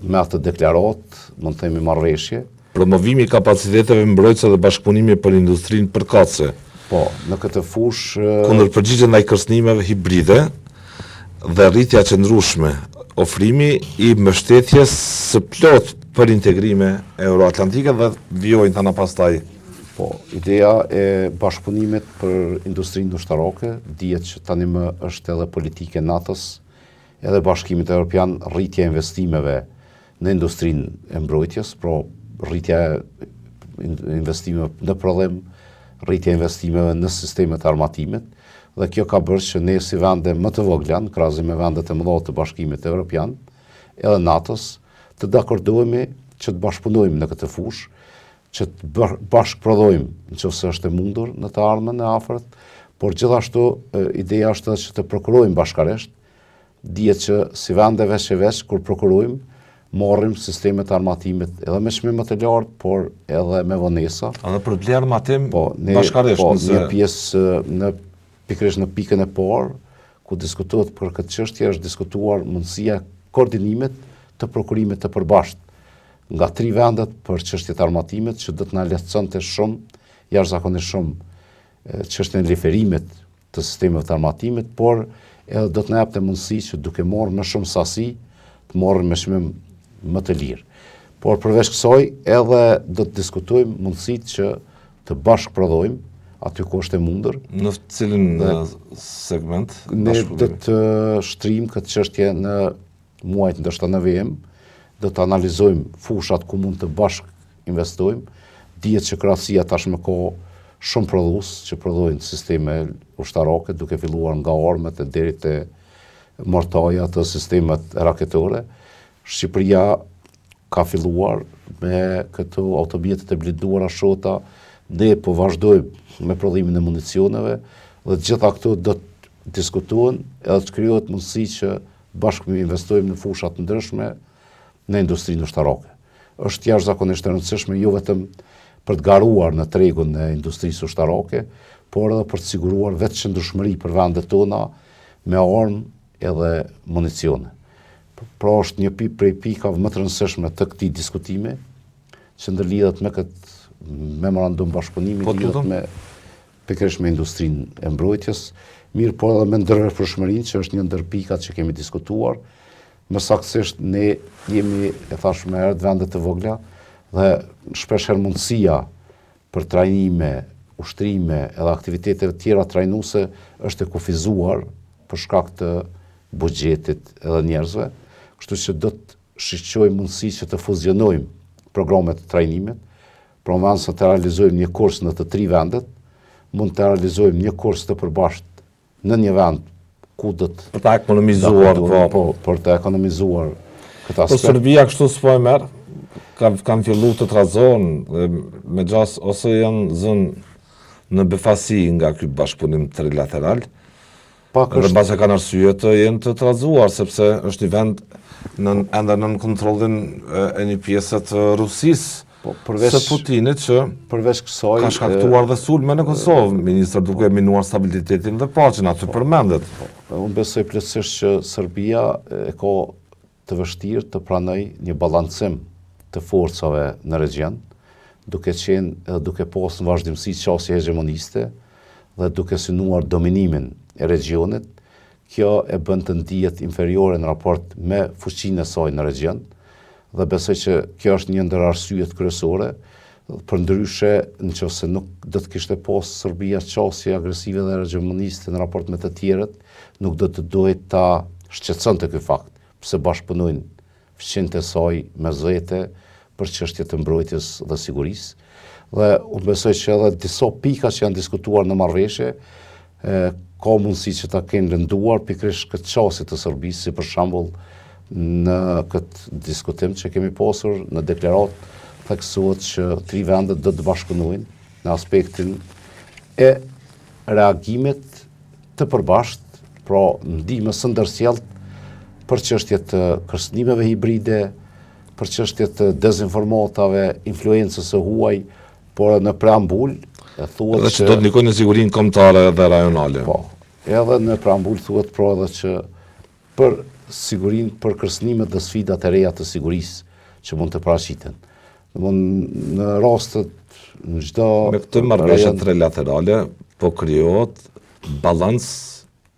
me atë deklaratë, mund të themi marrëveshje. Promovimi i kapaciteteve mbrojtëse dhe bashkëpunimi për industrinë përkatëse. Po, në këtë fushë kundër përgjigje ndaj kërcënimeve hibride dhe rritja e qëndrueshme, ofrimi i mbështetjes së plot për integrime euroatlantike dhe vijojnë tani pastaj. Po, ideja e bashkëpunimit për industrinë ushtarake, dihet që tani më është edhe politike NATO-s, edhe Bashkimit Evropian, rritja e investimeve në industrinë e mbrojtjes, pra rritja e investimeve në prodhim, rritja e investimeve në sistemet e armatimit, dhe kjo ka bërë që ne si vende më të vogla, në krahasim me vendet e mëdha të Bashkimit Evropian, edhe NATO-s, të dakordohemi që të bashkëpunojmë në këtë fushë, që të bashkëprodhojmë nëse është e mundur në të ardhmen e afërt, por gjithashtu ideja është që të prokurojmë bashkarisht. Dihet që si vende veç kur prokurojmë, marrim sistemet armatimit edhe me çmim më të lartë, por edhe me vonesa. Edhe për blerë armatim Ne, bashkarisht. një pjesë pikërisht në pikën e parë, ku diskutohet për këtë çështje, është diskutuar mundësia koordinimit të prokurimit të përbashkët nga 3 vendet për çështjet e armatimit, që do të na lehtësonte shumë, jashtëzakonisht shumë, çështjen e liferimit të sistemeve të armatimit, por edhe do të na japte mundësi që duke marrë më shumë sasi, të marrin me çmim më të lirë. Por përveç kësaj, edhe do të diskutojmë mundësitë që të bashkëprodhojmë aty ku është e mundur. Në cilin segment? Ne do të shtrijmë këtë çështje në muajt ndoshta në VM, do të analizojmë fushat ku mund të bashkë investojmë. Dihet që krahasia tashmë ka shumë prodhues që prodhojnë sisteme ushtarake, duke filluar nga armët e deri te mortaja të sistemet raketore. Shqipëria ka filluar me këto automjetet e blinduara Shota, ne po vazhdojmë me prodhimin e municioneve dhe gjitha këto do të diskutohen edhe të krijohet mundësi që bashkë me investojmë në fusha të ndryshme në industrinë ushtarake. Është jashtëzakonisht e rëndësishme jo vetëm për të garuar në tregun e industrisë ushtarake, por edhe për të siguruar vetëqëndrueshmëri për vendet tona me armë edhe municione. Pra është një prej pikave më të rëndësishme të këtij diskutimi, që ndërlidhet me këtë memorandum bashkëpunimi, lidhet me pikërisht me industrinë e mbrojtjes, mirë po edhe me ndërveprueshmërinë, që është një ndër pikat që kemi diskutuar. Më saktësisht ne jemi, e thash më herët, vende të vogla dhe shpeshherë mundësia për trajnime, ushtrime edhe aktivitete të tjera trajnuese është e kufizuar për shkak të buxhetit edhe njerëzve, kështu që do të shqyrtojmë mundësi që të fuzionojmë programet të trajnimit. Pra në vend se të realizojmë një kurs në të 3 vendet, mund të realizojmë një kurs të përbashkët në një vend ku do të për ta ekonomizuar, për të ekonomizuar këtë aspekt. Po Serbia kështu s'po e merr, kanë filluar të trazohen me gjas ose janë zënë në befasi nga ky bashkëpunim trilateral. Dhe mbase kanë arsye të jenë të trazuar, sepse është një vend ende nën kontrollin e një pjese të Rusisë. Se Putinit që përveç kësaj ka shkaktuar dhe sulme në Kosovë, ministër duke minuar stabilitetin dhe paqen, aty përmendet. Unë besoj plotësisht që Serbia e ka të vështirë të pranoj një balancim të forcave në region, duke pasur në vazhdimsi qasje hegemoniste dhe duke synuar dominimin e regionit. Kjo e bën të ndihet inferiore në raport me fuqinë e saj në region. Dhe besoj që kjo është një ndër arsyet kryesore, përndryshe nëse nuk do të kishte pas Serbia qasje agresive dhe hegemoniste në raport me të tjerët, nuk do të dohet ta shqetësonte ky fakt, pse bashkëpunojnë fqinjtë e saj me zëte për çështje të mbrojtjes dhe sigurisë. Dhe unë besoj që edhe disa pika që janë diskutuar në marrëveshje ka mundësi që ta kenë rënduar pikërisht këtë qasje të Serbisë, si për shembull në këtë diskutim që kemi pasur në deklarat theksohet që 3 vendet do të bashkëpunojnë në aspektin e reagimit të përbashkët, pra ndihmës së ndërsjellët për çështjet të kërcënimeve hibride, për çështjet të dezinformatave, influencës së huaj, por në preambul thuhet edhe që do të ndikojnë në sigurinë kombëtare dhe rajonale. Po, edhe në preambul thuhet pra edhe që për sigurinë, për kërcënimet dhe sfidat e reja të sigurisë që mund të paraqiten. Në rastet në çdo me këtë marrëveshje trilaterale po krijohet balans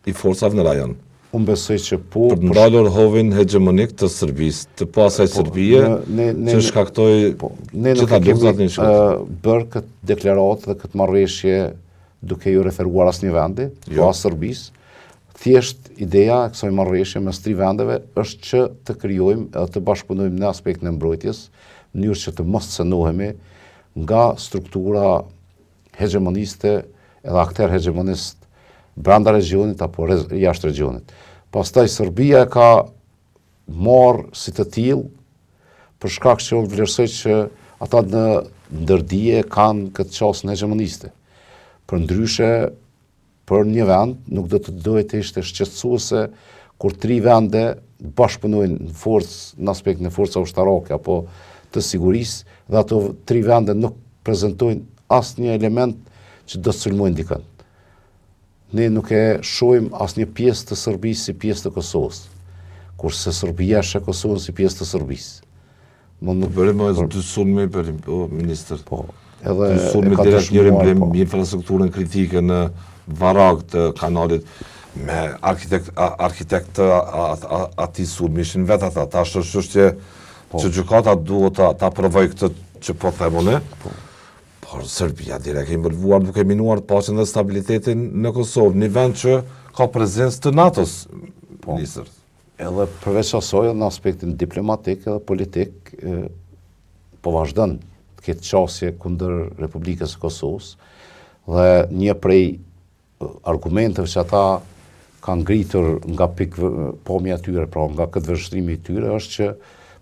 i forcave në rajon. Unë besoj që po për të ndalur hovin hegemonik të Serbisë, të pasaj Serbie, që shkaktoi gjitha luftat në shkurt. Bërë këtë deklaratë dhe këtë marrëveshje duke ju referuar asnjë vendi, jo as Serbisë. Thjesht ideja e kësaj marrëveshje mes 3 vendeve është që të krijojmë edhe të bashkëpunojmë në aspektin e mbrojtjes, në mënyrë që të mos cënohemi nga struktura hegemoniste edhe akter hegemonist brenda regionit apo jashtë regionit. Pastaj Serbia ka marrë si të tillë për shkak që unë vlerësoj që ata në ndërdije kanë këtë qasën hegemoniste. Përndryshe, për një vend nuk do të dohet të ishte shqetësuese kur 3 vende bashkëpunojnë në forcë, në aspektin e forca ushtarake apo të sigurisë, dhe ato 3 vende nuk prezentojnë asnjë element që do të sulmojnë dikën. Ne nuk e shohim asnjë pjesë të Serbisë si pjesë të Kosovës, kurse Serbia sheh Kosovën si pjesë të Serbisë. Nuk bërim dy sulme bërim, ministër. Po, edhe dy sulme direkt njërin me infrastrukturën kritike në varag të kanalit, me arkitekt ati sulmi ishin vetë ata. Ta është çështje që gjykata duhet ta provoj këtë që po themone. Por Serbia direkt e involvuar duke minuar paqen dhe stabilitetin në Kosovë, një vend që ka prezencë të NATO-s, ministër. Edhe përveç asaj në aspektin diplomatik edhe politik, po vazhdon të ketë qasje kundër Republikës së Kosovës, dhe një prej argumenteve që ata kanë ngritur nga pamja e tyre, pra nga këtë vështrimi i tyre, është që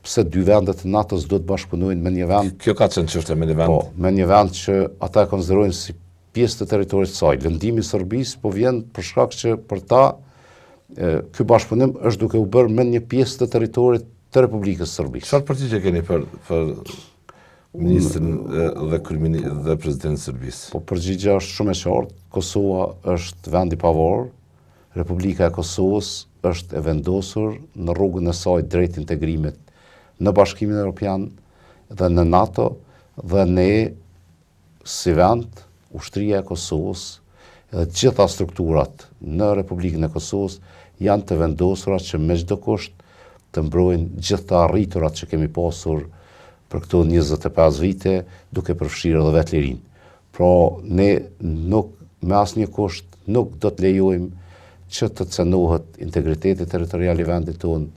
pse 2 vendet të NATO-s do të bashkëpunojnë me një vend. Kjo ka qenë çështje me një vend. Po, me një vend që ata e konsiderojnë si pjesë të territorit të saj. Lëndimi i Serbisë po vjen për shkak që për ta ky bashkëpunim është duke u bërë me një pjesë të territorit të Republikës së Serbisë. Çfarë përgjigje keni për ministrin dhe presidentin e Serbisë? Po përgjigjja është shumë e qartë. Kosova është vend i pavarur. Republika e Kosovës është e vendosur në rrugën e saj drejt integrimit në Bashkimin Evropian dhe në NATO, dhe ne si vend, ushtria e Kosovës dhe gjitha strukturat në Republikën e Kosovës janë të vendosura që me çdo kusht të mbrojnë gjithë të arriturat që kemi pasur për këto 25 vite, duke përfshirë edhe vetë lirin. Pra, ne nuk me asnjë kusht nuk do të lejojmë që të cenohet integriteti territorial i vendit tonë,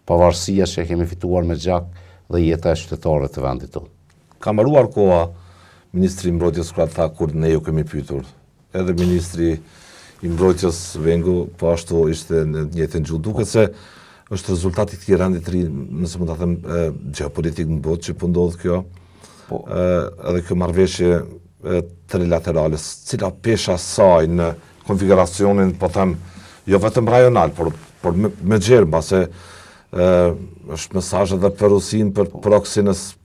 pavarësia që kemi fituar me gjak dhe jeta e qytetarëve të vendit tonë. Ka mbaruar koha ministri i mbrojtjes kur ne ju kemi pyetur. Edhe ministri i mbrojtjes Vengo po ashtu ishte në të njëjtën gjuhë. Duket se është rezultati i këtij rendi të ri, nëse mund ta them, gjeopolitik në botë që po ndodh kjo. Po edhe kjo marrëveshje trilaterale, cila pesha saj në konfiguracionin, po them, jo vetëm rajonal, por me gjerë, se është mesazh edhe për Rusin, për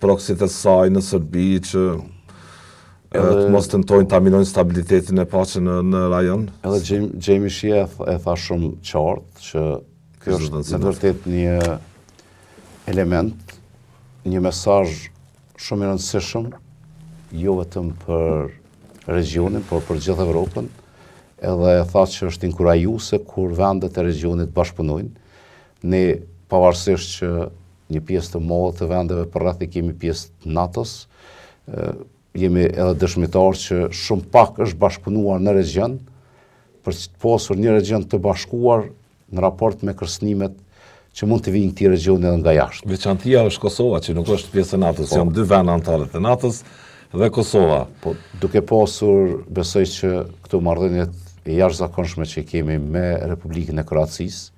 proksit e saj në Serbi, që të mos tentojnë ta minojnë stabilitetin e paqen në rajon. Edhe Gjemi Shia e tha shumë qartë që kjo është në vërtet një element, një mesazh shumë i rëndësishëm, jo vetëm për regionin, por për gjithë Evropën, edhe e tha që është inkurajuese kur vendet e regionit bashkëpunojnë. Ne pavarësisht që një pjesë të madhe të vendeve përreth i kemi pjesë të NATO-s, jemi edhe dëshmitar që shumë pak është bashkëpunuar në region, për të pasur një region të bashkuar në raport me kërcënimet që mund të vinë këtij regioni edhe nga jashtë. Veçantia është Kosova, që nuk është pjesë e NATO-s, janë 2 vende anëtarë të NATO-s dhe Kosova. Po, duke pasur, besoj që këto marrëdhëniet e jashtëzakonshme që kemi me Republikën e Kroacisë,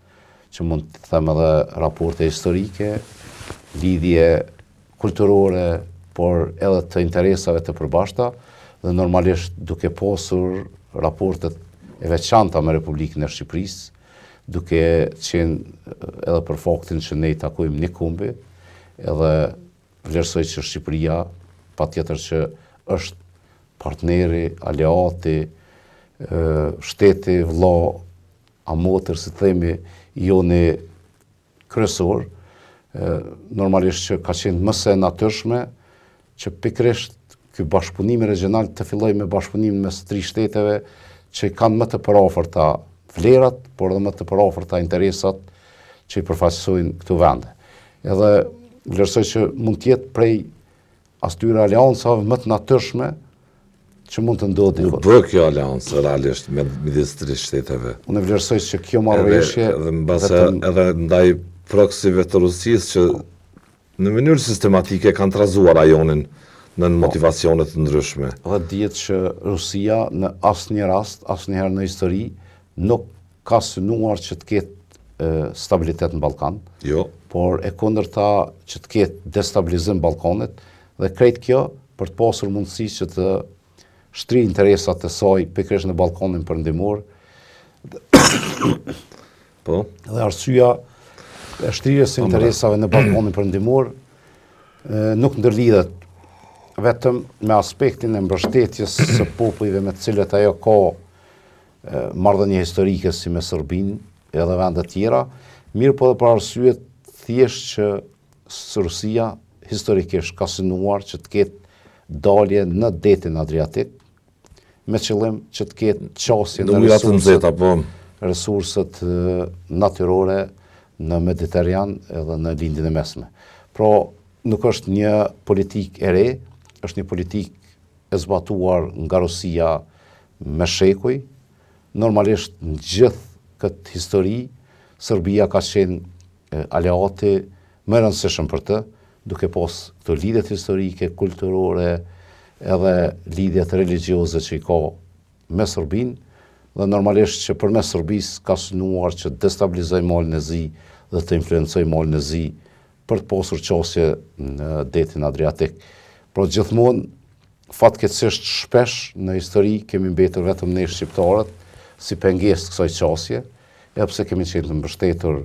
që mund të them edhe raporte historike, lidhje kulturore, por edhe të interesave të përbashkëta, dhe normalisht duke pasur raportet e veçanta me Republikën e Shqipërisë, duke qenë edhe për faktin që ne i takojmë një kumbi, edhe vlerësoj që Shqipëria, patjetër që është partneri, aleati, shteti, vëlla, amotër, si themi, joni kryesor, normalisht që ka qenë më se natyrshme që pikërisht ky bashkëpunim regional të fillojë me bashkëpunimin mes 3 shteteve që kanë më të përafërta vlerat, por edhe më të përafërta interesat që i përfaqësojnë këto vende. Edhe vlerësoj që mund të jetë prej atyre aleancave më të natyrshme që mund të ndodhi. Nuk bë kjo aleancë realisht midis 3 shteteve. Unë vlerësoj që kjo marrëveshje edhe mbase edhe ndaj proksive të Rusisë që në mënyrë sistematike kanë trazuar rajonin në motivacione të ndryshme. Dhe dihet që Rusia në asnjë rast, asnjëherë në histori nuk ka synuar që të ketë stabilitet në Ballkan. Jo. Por e kundërta që të ketë destabilizim Ballkanit, dhe krejt kjo për të pasur mundësi që të shtri interesat e saj pikërisht në Ballkanin perëndimor. Po. Dhe arsyeja e shtrirjes së interesave në Ballkonin Perëndimor nuk ndërlidhet vetëm me aspektin e mbështetjes së popujve me të cilët ajo ka marrëdhënie historike si me Serbinë edhe vende të tjera, mirë po edhe për arsye thjesht që Rusia historikisht ka synuar që të ketë dalje në detin Adriatik, me qëllim që të ketë qasje në resurset natyrore në Mediterran edhe në lindjen e mesme. Pra, nuk është një politik e re, është një politik e zbatuar nga Rusia me shekuj. Normalisht në gjithë këtë histori, Serbia ka qenë aleati më rëndësishëm për të, duke pas këto lidhjet historike, kulturore, edhe lidhjet religjioze që i ka me Serbinë, dhe normalisht që përmes Serbisë ka synuar që destabilizoj malin e zi dhe të influencoj malin e zi për të pasur qasje në detin Adriatik. Por gjithmonë, fatkeqësisht shpesh në histori kemi mbetur vetëm ne shqiptarët si pengesë kësaj qasje, edhe pse kemi qenë të mbështetur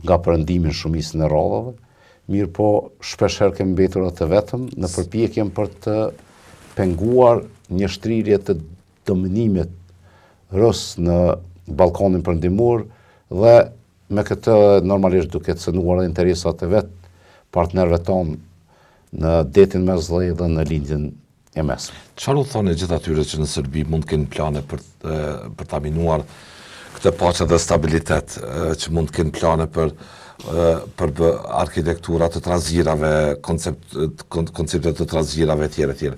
nga perëndimin shumicën e radhave, mirë po shpesh herë kemi mbetur atë vetëm në përpjekjen për të penguar një shtrirje të dominimit rus në Ballkonin Perëndimor dhe me këtë normalisht duke të cënuar interesat e partnerëve tonë në detin Mesdhej dhe në lindjen e mesme. Çfarë u thonë gjithë atyre që në Serbi mund të kenë plane për ta minuar këtë paqe dhe stabilitet, që mund të kenë plane për arkitektura të trazirave, koncepte të trazirave etj.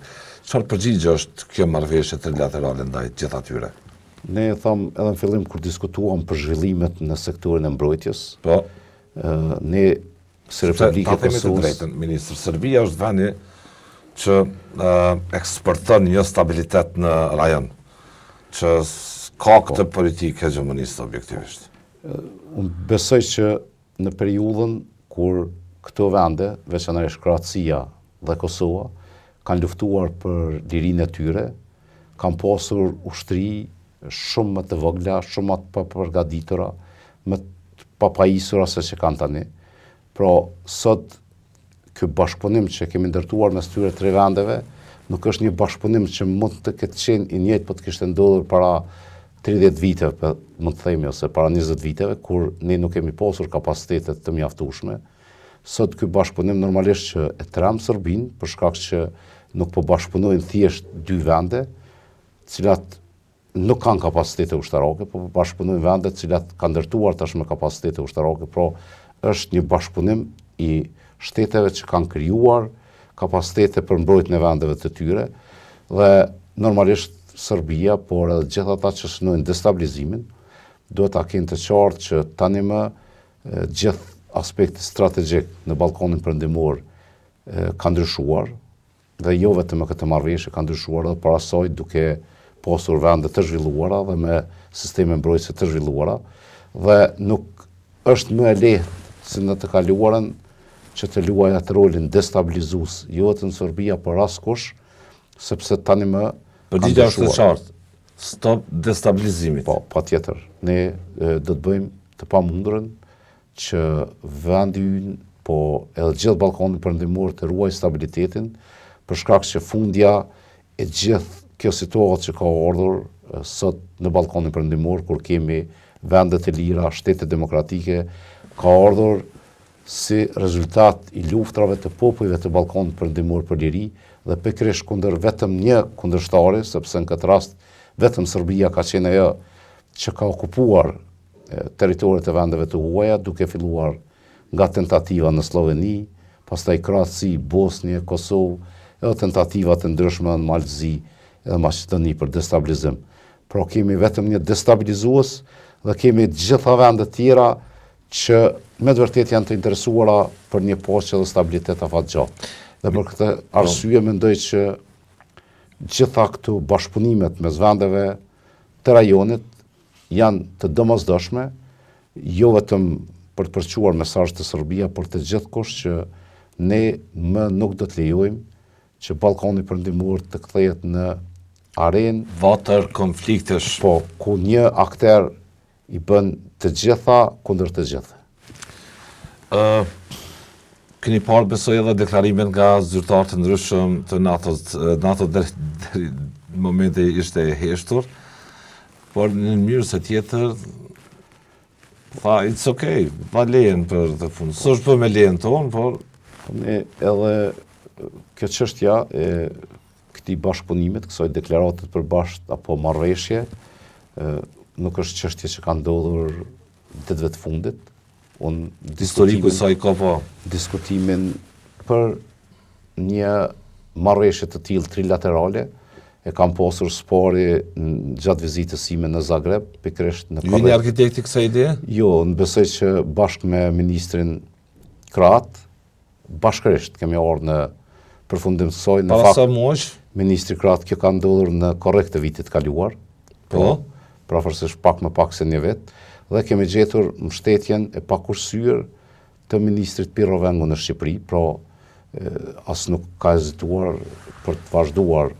Çfarë përgjigje është kjo marrëveshje trilaterale ndaj gjithë atyre? Ne tham edhe në fillim kur diskutuam për zhvillimet në sektorin e mbrojtjes. Po. Ne si Republika e Kosovës, Ministër, Serbia është vendi që eksporton një stabilitet në rajon, që ka këtë politikë hegemoniste objektivisht. Unë besoj që në periudhën kur këto vende, veçanërisht Kroacia dhe Kosova, kanë luftuar për lirinë e tyre, kanë pasur ushtri shumë më të vogla, shumë më të papërgatitura, më të papajisura se që kanë tani. Pra, sot ky bashkëpunim që kemi ndërtuar mes tyre tre vendeve, nuk është një bashkëpunim që mund të ketë qenë i njëjtë po të kishte ndodhur para 30 viteve, mund të themi, ose para 20 viteve, kur ne nuk kemi pasur kapacitetet të mjaftueshme. Sot ky bashkëpunim normalisht që e tram Serbinë, për shkak që nuk po bashkëpunojnë thjesht dy vende, cilat nuk kanë kapacitete ushtarake, po bashkëpunojnë vende cilat kanë ndërtuar tashmë kapacitete ushtarake, pra është një bashkëpunim i shteteve që kanë krijuar kapacitete për mbrojtjen e vendeve të tyre dhe normalisht Serbia, por edhe gjithë ata që synojnë destabilizimin, duhet ta kenë të qartë që tani më gjithë aspekti strategjik në Ballkonin Perëndimor ka ndryshuar dhe jo vetëm me këtë marrëveshje ka ndryshuar edhe para saj duke pasur vende të zhvilluara dhe me sisteme mbrojtëse të zhvilluara dhe nuk është më e lehtë si në të kaluarën që të luajë atë rolin destabilizues, jo vetëm në Serbia, por askush, sepse tani më përgjigja është e qartë. Stop destabilizimit. Po, patjetër. Ne do të bëjmë të pamundurën që vendi ynë, po edhe gjithë Ballkoni Perëndimor të ruajë stabilitetin, për shkak që fundja e gjithë kjo situatë që ka ardhur sot në Ballkonin Perëndimor, kur kemi vende të lira, shtete demokratike, ka ardhur si rezultat i luftrave të popujve të Ballkonit Perëndimor për liri dhe pikërisht kundër vetëm një kundërshtari, sepse në këtë rast vetëm Serbia ka qenë ajo që ka okupuar territoret e vendeve të huaja, duke filluar nga tentativa në Sloveni, pastaj Kroaci, Bosnjë, Kosovë, edhe tentativa të ndryshme në Malzi edhe Maqedoni për destabilizim. Pra kemi vetëm një destabilizues dhe kemi gjitha vendet tjera që me të vërtet janë të interesuara për një paqe dhe stabilitet afatgjatë. Dhe për këtë arsye mendoj që gjitha këto bashkëpunimet mes vendeve të rajonit janë të domosdoshme, jo vetëm për të përçuar mesazh të Serbia, por të gjithkush që ne më nuk do të lejojmë që Ballkoni Perëndimor të kthehet në arenë vatër konfliktesh. Po, ku një akter i bën të gjitha kundër të gjitha. Keni parë besoj edhe deklarimet nga zyrtarë të ndryshëm të NATO deri në momenti ishte e heshtur, por në mënyrë se tjetër tha it's okay, pa lejen për të punë. S'është për me lejen tonë, por ne edhe kjo çështja e këtij bashkëpunimit, kësaj deklaratet përbashkët apo marrëveshje, nuk është çështje që ka ndodhur ditëve të fundit. Historiku i saj ka po diskutimin për një marrëveshje të tillë trilaterale e kam pasur spari gjatë vizitës sime në Zagreb, pikërisht në Ju jeni arkitekti kësaj ide? Jo, në besoj që bashkë me ministrin Kroat, bashkërisht kemi ardhur në përfundim të saj. Në Para sa muajsh? Ministri Kroat, kjo ka ndodhur në korrekt të vitit kaluar. Po. Prafërsisht pak më pak se një vit, dhe kemi gjetur mbështetjen e pakursyer të ministrit Pirrovengu në Shqipëri, pra as nuk ka hezituar për të vazhduar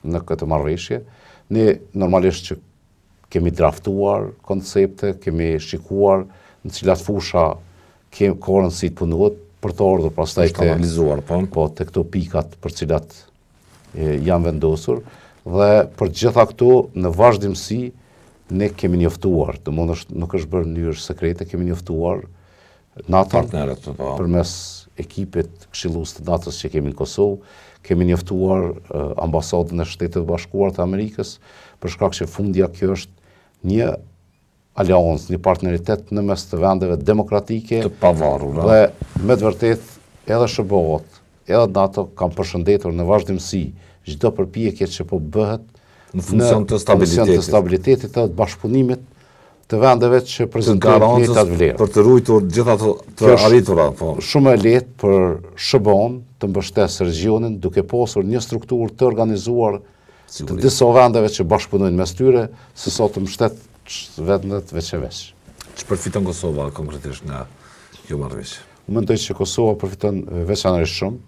në këtë marrëveshje. Ne normalisht që kemi draftuar koncepte, kemi shikuar në cilat fusha ka rëndësi të punohet për të ardhur pastaj të analizuar, po të këto pikat për cilat janë vendosur, dhe për gjitha këto në vazhdimsi ne kemi njoftuar, nuk është bërë në mënyrë sekrete, kemi njoftuar NATO përmes ekipit këshillues të NATO-s që kemi në Kosovë, kemi njoftuar ambasadën e Shtetit Bashkuar të Amerikës, për shkak që fundja kjo është një aleancë, një partneritet në mes të vendeve demokratike të pavarura. Dhe me të vërtetë edhe SBA-t, edhe NATO kanë përshëndetur në vazhdimsi çdo përpjekje që po bëhet në funksion të stabilitetit të bashkëpunimit të vendeve që prezantojnë të njëjtat vlerë. Për të ruajtur gjitha të arritura, po. Shumë e lehtë për SBA-n të mbështesë regionin duke pasur një strukturë të organizuar të disa vendeve që bashkëpunojnë mes tyre, sesa të mbështet vendet veç e veç. Që përfiton Kosova konkretisht nga kjo marrëveshje? Unë mendoj që Kosova përfiton veçanërisht shumë.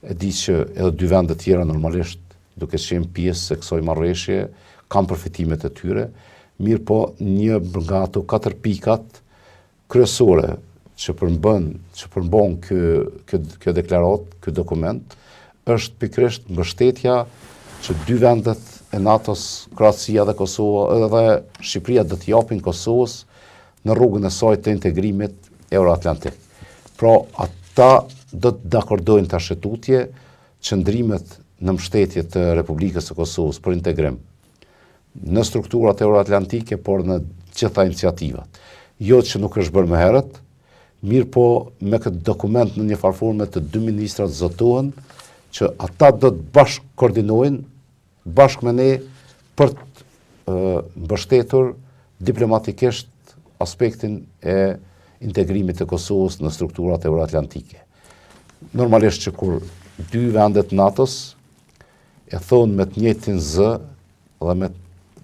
E di që edhe dy vende të tjera normalisht duke qenë pjesë e kësaj marrëveshje kanë përfitimet e tyre. Mirë po, një nga ato 4 pikat kryesore që përmban kjo deklarat, kjo dokument, është pikërisht mbështetja që dy vendet e NATO-s, Kroacia dhe Kosova, edhe Shqipëria do të japin Kosovës në rrugën e saj të integrimit euroatlantik. Pra, ata do të dakordojnë të ashetutje qëndrimet në mbështetje të Republikës së Kosovës për integrim në strukturat euroatlantike, por në gjitha iniciativat. Jo që nuk është bërë më herët, mirë po me këtë dokument në një farforme të dy ministrat zotohen që ata do të bashkë koordinojnë, bashkë me ne për të mbështetur diplomatikisht aspektin e integrimit të Kosovës në strukturat euroatlantike. Normalisht që kur dy vendet NATO-s e thonë me të njëjtin zë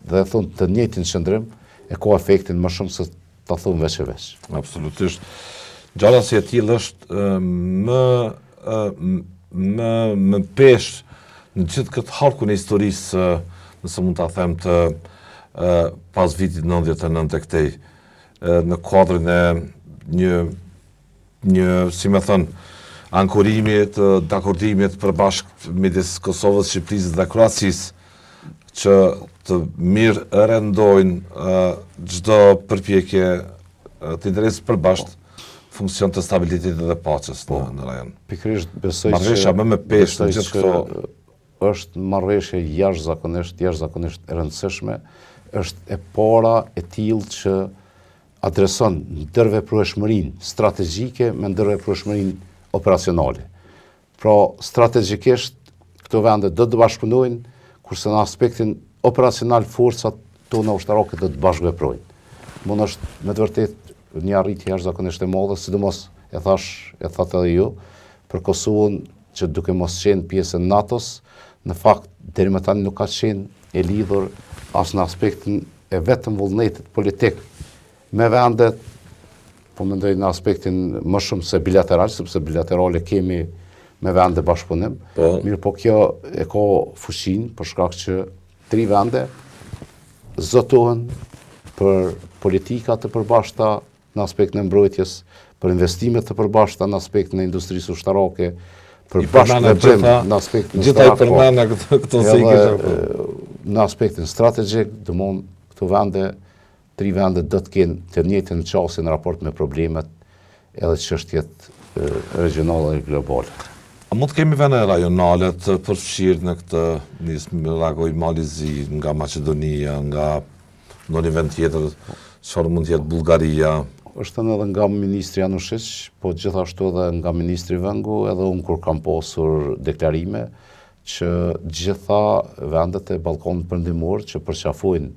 dhe e thonë të njëjtin qëndrim, e ka efektin më shumë se ta thonë veç e veç. Absolutisht. Gjalla si e tillë është më pesh në gjithë këtë harkun e historisë, nëse mund ta them të pas vitit 99 të këtej, në kuadrin e një si më thon, ankurimit, dakordimit përbashkët midis Kosovës, Shqipërisë dhe Kroacisë, që të mirë rendojnë çdo përpjekje të interesit përbashkët funksion të stabilitetit dhe paqes në rajon. Pikërisht besoj që marrëveshja më me pesh në gjithë këto është marrëveshje jashtëzakonisht e rëndësishme, është e para e tillë që adreson ndërveprueshmërinë strategjike me ndërveprueshmërinë operacionale. Pra, strategjikisht këto vende do të bashkëpunojnë, kurse në aspektin operacional forcat tona ushtarake do të bashkëveprojnë. Mund është me të vërtetë një arritje jashtëzakonisht e madhe, sidomos e thatë edhe ju, për Kosovën që duke mos qenë pjesë e NATO-s, në fakt deri më tani nuk ka qenë e lidhur as në aspektin e vetëm vullnetit politik me vendet, po mendoj në aspektin më shumë se bilateral, sepse bilaterale kemi me vende bashkëpunim. Mirë po kjo e ka fushin për shkak që 3 vende zotohen për politika të përbashkëta në aspektin e mbrojtjes, për investimet të përbashkëta në aspektin e industrisë ushtarake, për bashkëpunëtim në aspektin gjithaj përmena këto se i kisha. Në aspektin strategjik, domthonjë këto vende, 3 vende do të kenë të njëjtën qasje në raport me problemet edhe çështjet regionale dhe globale. A mund të kemi vende rajonale të përfshirë në këtë nismë Ragoj Malizi, nga Maqedonia, nga ndonjë vend tjetër, çfarë mund të jetë Bullgaria? Është edhe nga ministri Janushić, po gjithashtu edhe nga ministri Vëngu, edhe unë kur kam pasur deklarime që gjitha vendet e Ballkanit Perëndimor që përqafojnë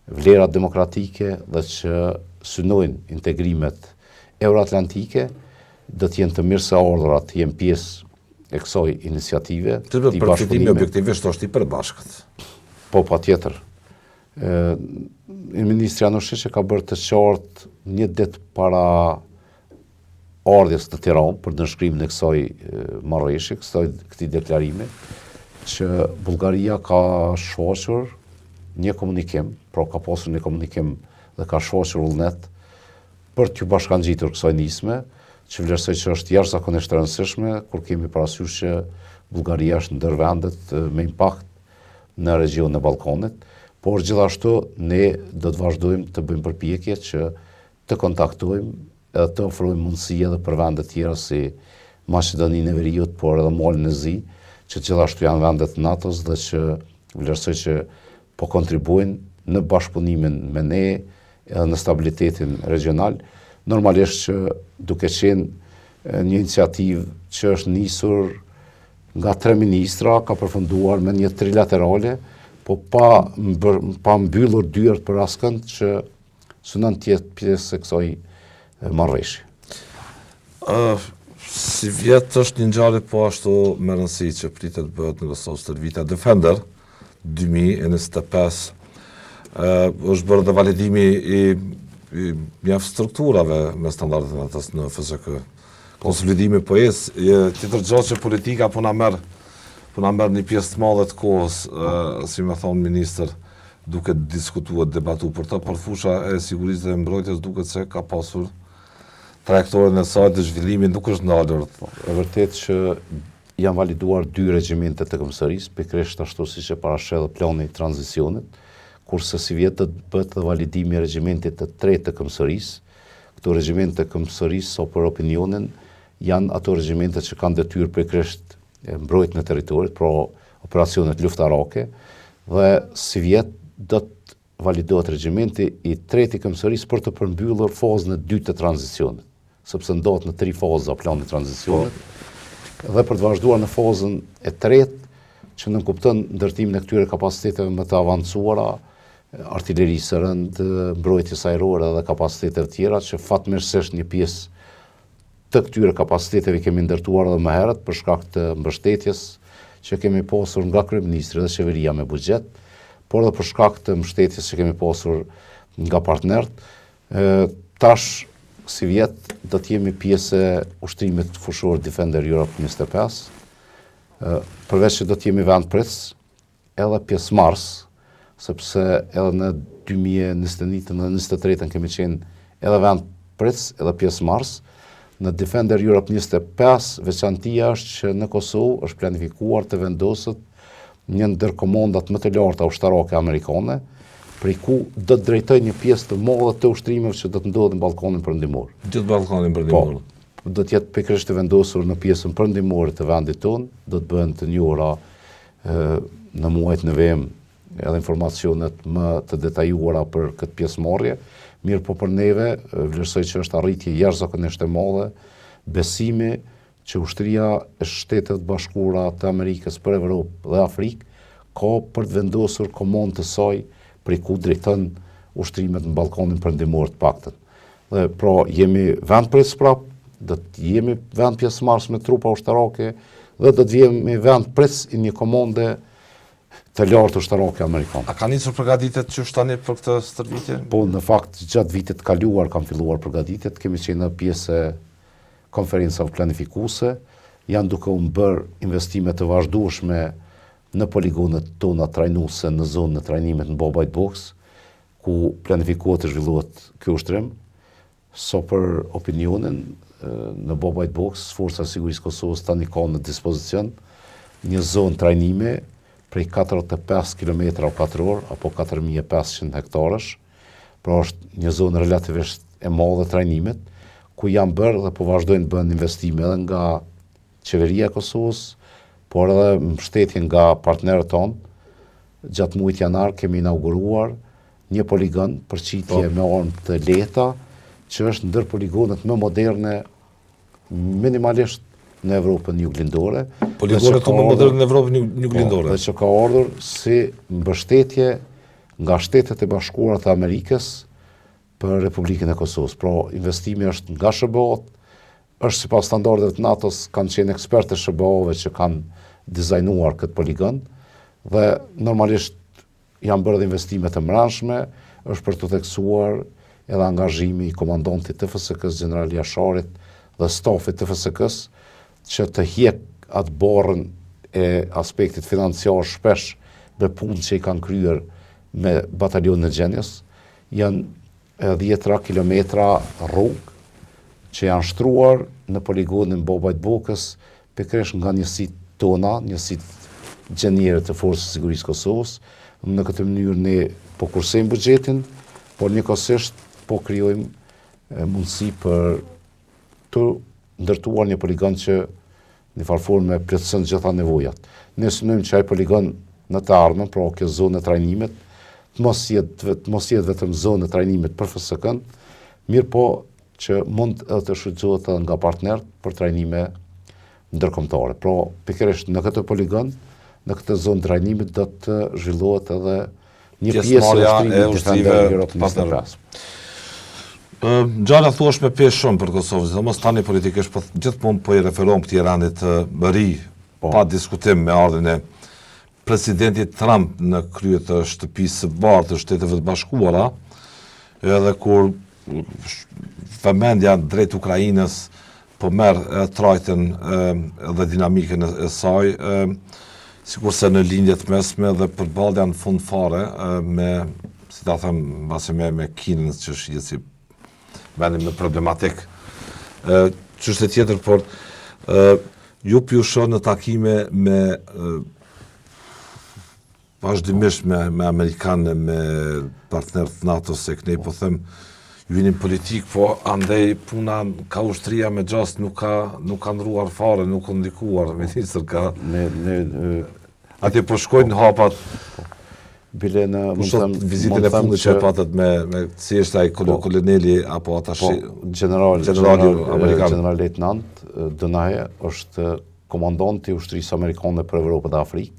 vlerat demokratike dhe që synojnë integrimet euroatlantike do të jenë të mirëseardhura të jenë pjesë e kësaj iniciative. Përfitimi objektivisht është i përbashkët. Po, patjetër. Ministri Janushić ka bërë të qartë një ditë para ardhjes në Tiranë për nënshkrimin e kësaj marrëveshje, këtij deklarimi, që Bullgaria ka shfaqur një komunikim, pra ka pasur një komunikim dhe ka shfaqur vullnet për t'ju bashkangjitur kësaj nisme, që vlerësoj që është jashtëzakonisht e rëndësishme kur kemi parasysh që Bullgaria është ndër vendet me impakt në regionin e Ballkanit, por gjithashtu ne do të vazhdojmë të bëjmë përpjekje që të kontaktojmë edhe të ofrojmë mundësi edhe për vende tjera si Maqedoninë e Veriut, por edhe Malin e Zi, që gjithashtu janë vendet NATO-s dhe që vlerësoj që po kontribuojnë në bashkëpunimin me ne edhe në stabilitetin regional. Normalisht që duke qenë një iniciativë që është nisur nga 3 ministra, ka përfunduar me një trilaterale, po pa mbyllur dyert për askënd që synon të jetë pjesë e kësaj marrëveshje. Si vjet është një ngjarje po ashtu me rëndësi që pritet bëhet në Kosovë Stërvita Defender 2025. Është bërë dhe validimi i mjaft strukturave me standardet e natës në FSK. Konsolidimi po tjetër gjë që politika po na merr një pjesë të madhe të kohës, si më thon ministër, duke diskutuar, debatuar për të, por fusha e sigurisë dhe mbrojtjes duket se ka pasur trajektoren e saj të zhvillimin nuk është ndalur. E vërtet që janë validuar 2 regjimente të Kombësërisë, pikërisht ashtu siç e parashëll plani i tranzicionit, kurse si vjet do të bëhet dhe validimi i regjimentit të 3 të Kombësërisë. Këto regjimente të Kombësërisë, so për opinionin, janë ato regjimente që kanë detyrë pikërisht mbrojtjen e territorit, pra operacionet luftarake, dhe si vjet do të validohet regjimenti i 3 i Kombësërisë për të përmbyllur fazën e 2 të tranzicionit, sepse ndohet në 3 faza plani i tranzicionit, dhe për të vazhduar në fazën e 3, që nënkupton ndërtimin e këtyre kapaciteteve më të avancuara, artillerisë së rëndë, mbrojtjes ajrore dhe kapacitete të tjera, që fatmirësisht një pjesë të këtyre kapaciteteve kemi ndërtuar edhe më herët për shkak të mbështetjes që kemi pasur nga kryeministri dhe qeveria me buxhet, por edhe për shkak të mbështetjes që kemi pasur nga partnerët. Tash si vjet do të jemi pjesë e ushtrimit fushor Defender Europe 25, përveç që do të jemi vend pres, edhe pjesëmarrës, sepse edhe në 2021 dhe 2023 kemi qenë edhe vend pres, edhe pjesëmarrës. Në Defender Europe 25, veçantia është që në Kosovë është planifikuar të vendoset një ndër komandat më të larta ushtarake amerikane, prej ku do të drejtoj një pjesë të madhe të ushtrimeve që do të ndodhin në Ballkanin Perëndimor. Gjithë Ballkanin Perëndimor. Po, do të jetë pikërisht të vendosur në pjesën perëndimore të vendit tonë, do të bëhen të njohura në muajt november edhe informacionet më të detajuara për këtë pjesëmarrje. Mirë po për neve, vlerësoj që është arritje jashtëzakonisht e madhe, besimi që ushtria e Shtetet Bashkuara të Amerikës për Evropë dhe Afrikë ka për të vendosur komandë të saj prej ku drejton ushtrimet në Ballkanin Perëndimor të paktën. Dhe pra jemi vend pres prap, do të jemi vend pjesëmarrës me trupa ushtarake dhe do të jemi vend pres i një komande të lartë ushtarake amerikane. A ka nisur përgatitjet që tani për këtë stërvitje? Po, në fakt, gjatë vitit kaluar kam filluar përgatitjet, kemi qenë pjesë e konferencave planifikuese, janë duke u bërë investime të vazhdueshme në poligonet tona trajnuese në zonën e trajnimit në Bobajt Box, ku planifikohet të zhvillohet ky ushtrim, so për opinionin në Bob White Box, Forca e Sigurisë Kosovës tani ka në dispozicion një zonë trajnime prej 45 km2 apo 4500 hektarësh, pra është një zonë relativisht e madhe trajnimet, ku janë bërë dhe po vazhdojnë bën investime edhe nga qeveria e Kosovës, por edhe mbështetje nga partnerët tonë. Gjatë muajit janar kemi inauguruar një poligon për qitje me armë të lehta, që është ndër poligonet më moderne minimalisht në Evropën juglindore. Poligonet më moderne në Evropën juglindore. Dhe që ka ardhur si mbështetje nga Shtetet e Bashkuara të Amerikës për Republikën e Kosovës. Pra, investimi është nga SBA-t, është sipas standardeve të NATO-s, kanë qenë ekspertë e SBA-ve që kanë dizajnuar këtë poligon, dhe normalisht janë bërë investime të mbrëmshme, është për të theksuar edhe angazhimi i komandantit të FSK-s, General Jasharit, dhe stafit të FSK-s, që të hjek atë barrën e aspektit financiar shpesh me punë që i kanë kryer me batalionin e Gjenjes. Janë 10 kilometra rrugë që janë shtruar në poligonin Bob White Box, pikërisht nga njësitë tona, njësitë gjenjere të Forcës së Sigurisë Kosovës. Në këtë mënyrë ne po kursejmë buxhetin, por njëkohësisht po krijojmë mundësi për të ndërtuar një poligon që në farë forme plotëson gjitha nevojat. Ne synojmë që ai poligon në të ardhmen, pra kjo zonë e trajnimet, të mos jetë vetëm zonë e trajnimet për FSK-n, mirë po që mund edhe të shfrytëzohet edhe nga partnerët për trajnime ndërkombëtare. Pra, pikërisht në këtë poligon, në këtë zonë trajnimit do të zhvillohet edhe një pjesë e ushtrive Europe 25. Gjalla thuash me pesh shumë për Kosovën, dhe mos tani politikisht, po gjithmonë po i referon këtij rani të ri, pa diskutim me ardhin e presidentit Trump në krye të shtëpisë së bardhë të Shteteve të Bashkuara, edhe kur vëmendja drejt Ukrainës po merr trajtën dhe dinamikën e saj, sikurse në lindjet mesme dhe përballja në fund fare me, si ta them, mbasi me Kinën, që shihet si vendim në problematik. Çështje tjetër, por ju pjushon në takime me vazhdimisht me amerikanë, me partnerët NATO, se kënej po them ju jeni politik, po andej puna ka ushtria me gjast nuk ka ndruar fare, nuk ka ndikuar, ministër ka. Atje po shkojnë hapat. Bile në vizitën e fundit që patët me si është ai koloneli apo atashi generali amerikan, general lejtnant Donaje është komandanti i ushtrisë amerikane për Evropë dhe Afrikë,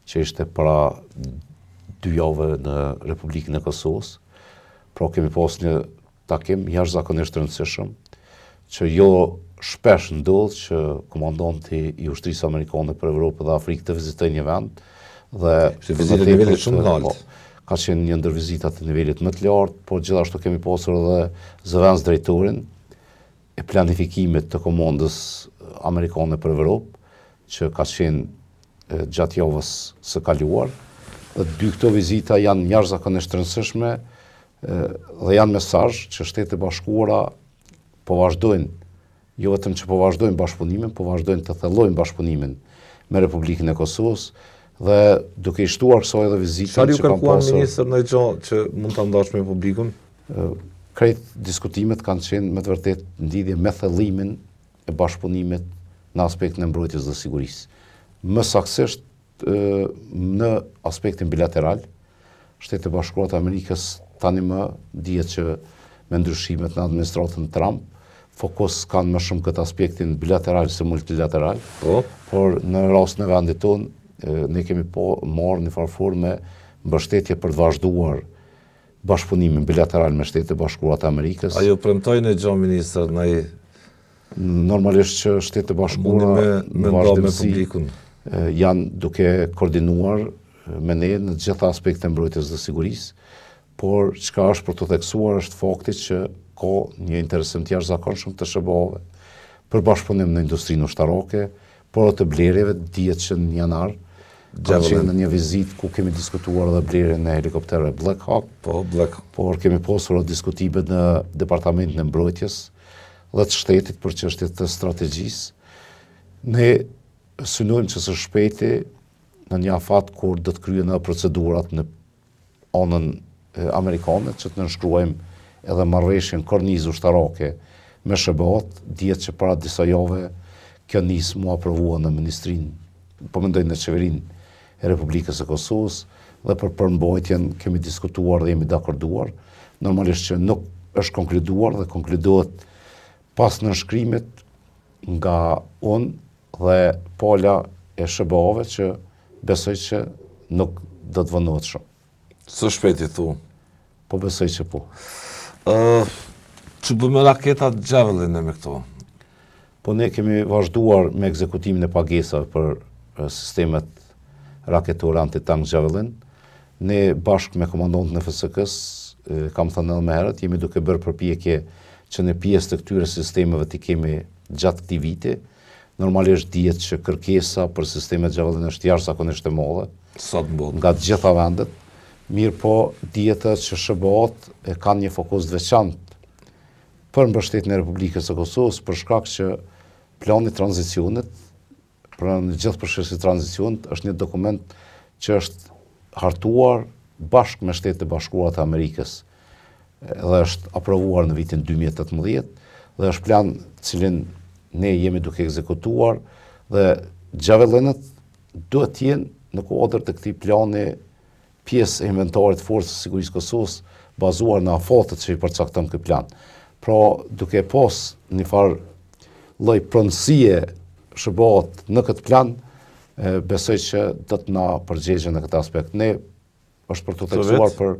që ishte para 2 javë në Republikën e Kosovës. Pra kemi pas një takim jashtëzakonisht të rëndësishëm, që jo shpesh ndodh që komandanti i ushtrisë amerikane për Evropë dhe Afrikë të vizitojë një vend, dhe vizitë të nivelit shumë të lartë. Ka qenë një ndër vizitat të nivelit më të lartë, por gjithashtu kemi pasur edhe zëvendës drejtorin e planifikimit të komandës amerikane për Evropë, që ka qenë gjatë javës së kaluar. Dhe 2 këto vizita janë jashtëzakonisht të rëndësishme dhe janë mesazh që Shtetet e Bashkuara po vazhdojnë, jo vetëm që po vazhdojnë bashkëpunimin, po vazhdojnë të thellojnë bashkëpunimin me Republikën e Kosovës, dhe duke i shtuar kësaj edhe vizita që kanë pasur ministër në gjë që mund ta ndash me publikun. Krejt diskutimet kanë qenë me të vërtetë në lidhje me thellimin e bashkëpunimit në aspektin e mbrojtjes dhe sigurisë. Më saktësisht në aspektin bilateral, Shtetet e Bashkuara të Amerikës tani më dihet që me ndryshimet në administratën Trump, fokus kanë më shumë këtë aspektin bilateral se multilateral, por në rastin e vendit tonë ne kemi marrë një farë forme mbështetje për të vazhduar bashkëpunimin bilateral me Shtetet e Bashkuara të Amerikës. A ju premtojnë gjë ministër normalisht që Shtetet e Bashkuara me publikun janë duke koordinuar me ne në të gjitha aspektet e mbrojtjes dhe sigurisë, por çka është për të theksuar është fakti që ka një interesim të jashtëzakonshëm të SBA-ve për bashkëpunim në industrinë ushtarake, por të blerjeve dihet që në janar Kam qenë në një vizitë ku kemi diskutuar edhe blerjen e helikopterëve Black Hawk. Por kemi pasur diskutime në Departamentin e Mbrojtjes dhe të shtetit për çështjet të strategjisë. Ne synojmë që së shpejti në një afat kur do të kryen procedurat në anën amerikane, që të nënshkruajmë edhe marrëveshjen kornizë ushtarake me SBA-t, dihet që para disa javë kjo nisë mu aprovua në ministrinë, po mendoj në qeverinë e Republikës së Kosovës, dhe për përmbajtjen kemi diskutuar dhe jemi dakorduar. Normalisht që nuk është konkluduar dhe konkludohet pas nënshkrimit nga unë dhe pala e SBA-ve që besoj që nuk do të vënohet shumë. Së shpejti thu? Po besoj që po. Që bëmë raketat Javelin me këto? Po ne kemi vazhduar me ekzekutimin e pagesave për sistemet raketore antitank Javelin. Ne bashkë me komandantën e FSK-s, kam thënë edhe më herët, jemi duke bërë përpjekje që në pjesë të këtyre sistemeve të kemi gjatë këtij viti. Normalisht dihet që kërkesa për sistemet Javelin është jashtëzakonisht e madhe nga të gjitha vendet. Mirë po, dihet që SBA-t kanë një fokus të veçantë për mbështetjen e Republikës së Kosovës për shkak që plani i tranzicionit, për në gjithë procesi i tranzicionit është një dokument që është hartuar bashkë me Shtetet e Bashkuara të Amerikës dhe është aprovuar në vitin 2018 dhe është plan cilin ne jemi duke ekzekutuar dhe Javelinët duhet të jenë në kuadër të këtij plani pjesë e inventarit të Forcës së Sigurisë Kosovës bazuar në afatet që i përcakton ky plan. Pra, duke pas një farë lloj pronësie SBA-t në këtë plan, besoj që do të na përgjigjen në këtë aspekt. Ne është për të theksuar për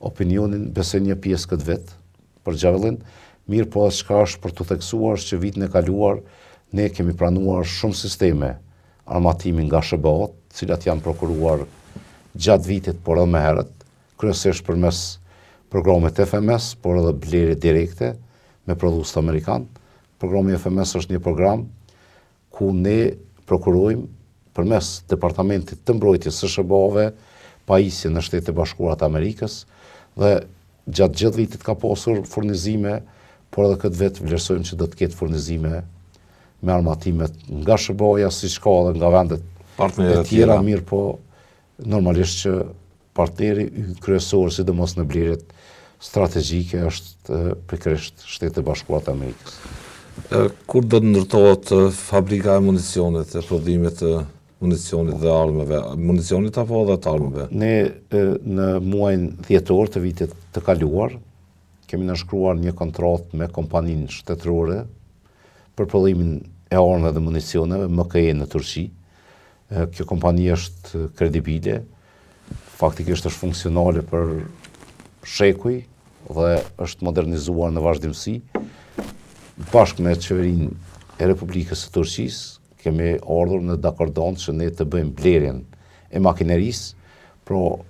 opinionin, besoj një pjesë këtë vit për Javelin, mirë po çka është për të theksuar që vitin e kaluar ne kemi pranuar shumë sisteme armatimi nga SBA-t, të cilat janë prokuruar gjatë vitit, por edhe më herët, kryesisht përmes programit FMS, por edhe blerje direkte me prodhues amerikan. Programi FMS është një program ku ne prokurojmë përmes Departamentit të Mbrojtjes së SBA-ve pajisje në Shtetet e Bashkuara të Amerikës dhe gjatë gjithë vitit ka pasur furnizime, por edhe këtë vit vlerësojmë që do të ketë furnizime me armatimet nga SBA-ja, siç ka edhe nga vendet e tjera, mirë po normalisht që partneri kryesor, sidomos në blerjet strategjike, është pikërisht Shtetet e Bashkuara të Amerikës. Kur do të ndërtohet fabrika e municionit, e prodhimit të municionit dhe armëve, municionit apo edhe të armëve? Ne në muajin dhjetor të vitit të kaluar kemi nënshkruar një kontratë me kompaninë shtetërore për prodhimin e armëve dhe municioneve MKE në Turqi. Kjo kompani është kredibile, faktikisht është funksionale për shekuj dhe është modernizuar në vazhdimsi. Bashkë me qeverinë e Republikës së Turqisë kemi ardhur në dakordon që ne të bëjmë blerjen e makinerisë, pro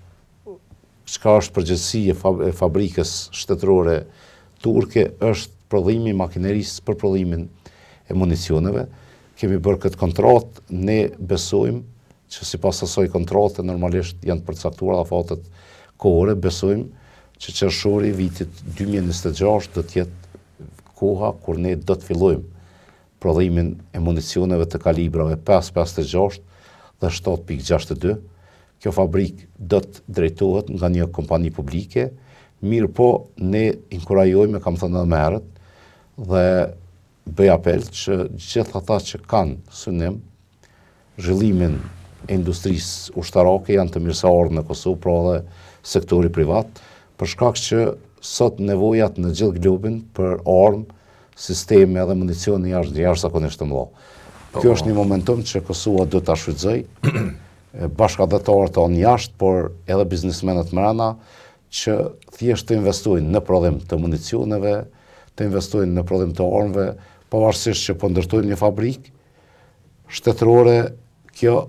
çka është përgjegjësi e fabrikës shtetërore turke është prodhimi i makinerisë për prodhimin e municioneve. Kemi bërë këtë kontratë, ne besojmë që sipas asaj kontrate normalisht janë përcaktuar afatet kohore, besojmë që qershori i vitit 2026 do të jetë koha kur ne do të fillojmë prodhimin e municioneve të kalibrave 5.56 dhe 7.62. Kjo fabrikë do të drejtohet nga një kompani publike, mirë po ne inkurajojmë, kam thënë edhe më herët, dhe bëj apel që gjithë ata që kanë synim zhvillimin e industrisë ushtarake janë të mirëseardhur në Kosovë, pra edhe sektori privat, për shkak që sot nevojat në gjithë globin për armë, sisteme dhe municion janë jashtëzakonisht të mëdha. Kjo është një momentum që Kosova do ta shfrytëzojë, bashkëdhetarët tonë jashtë, por edhe biznesmenët mbrana që thjesht të investojnë në prodhim të municioneve, të investojnë në prodhim të armëve, pavarësisht që po ndërtojnë një fabrikë shtetërore, kjo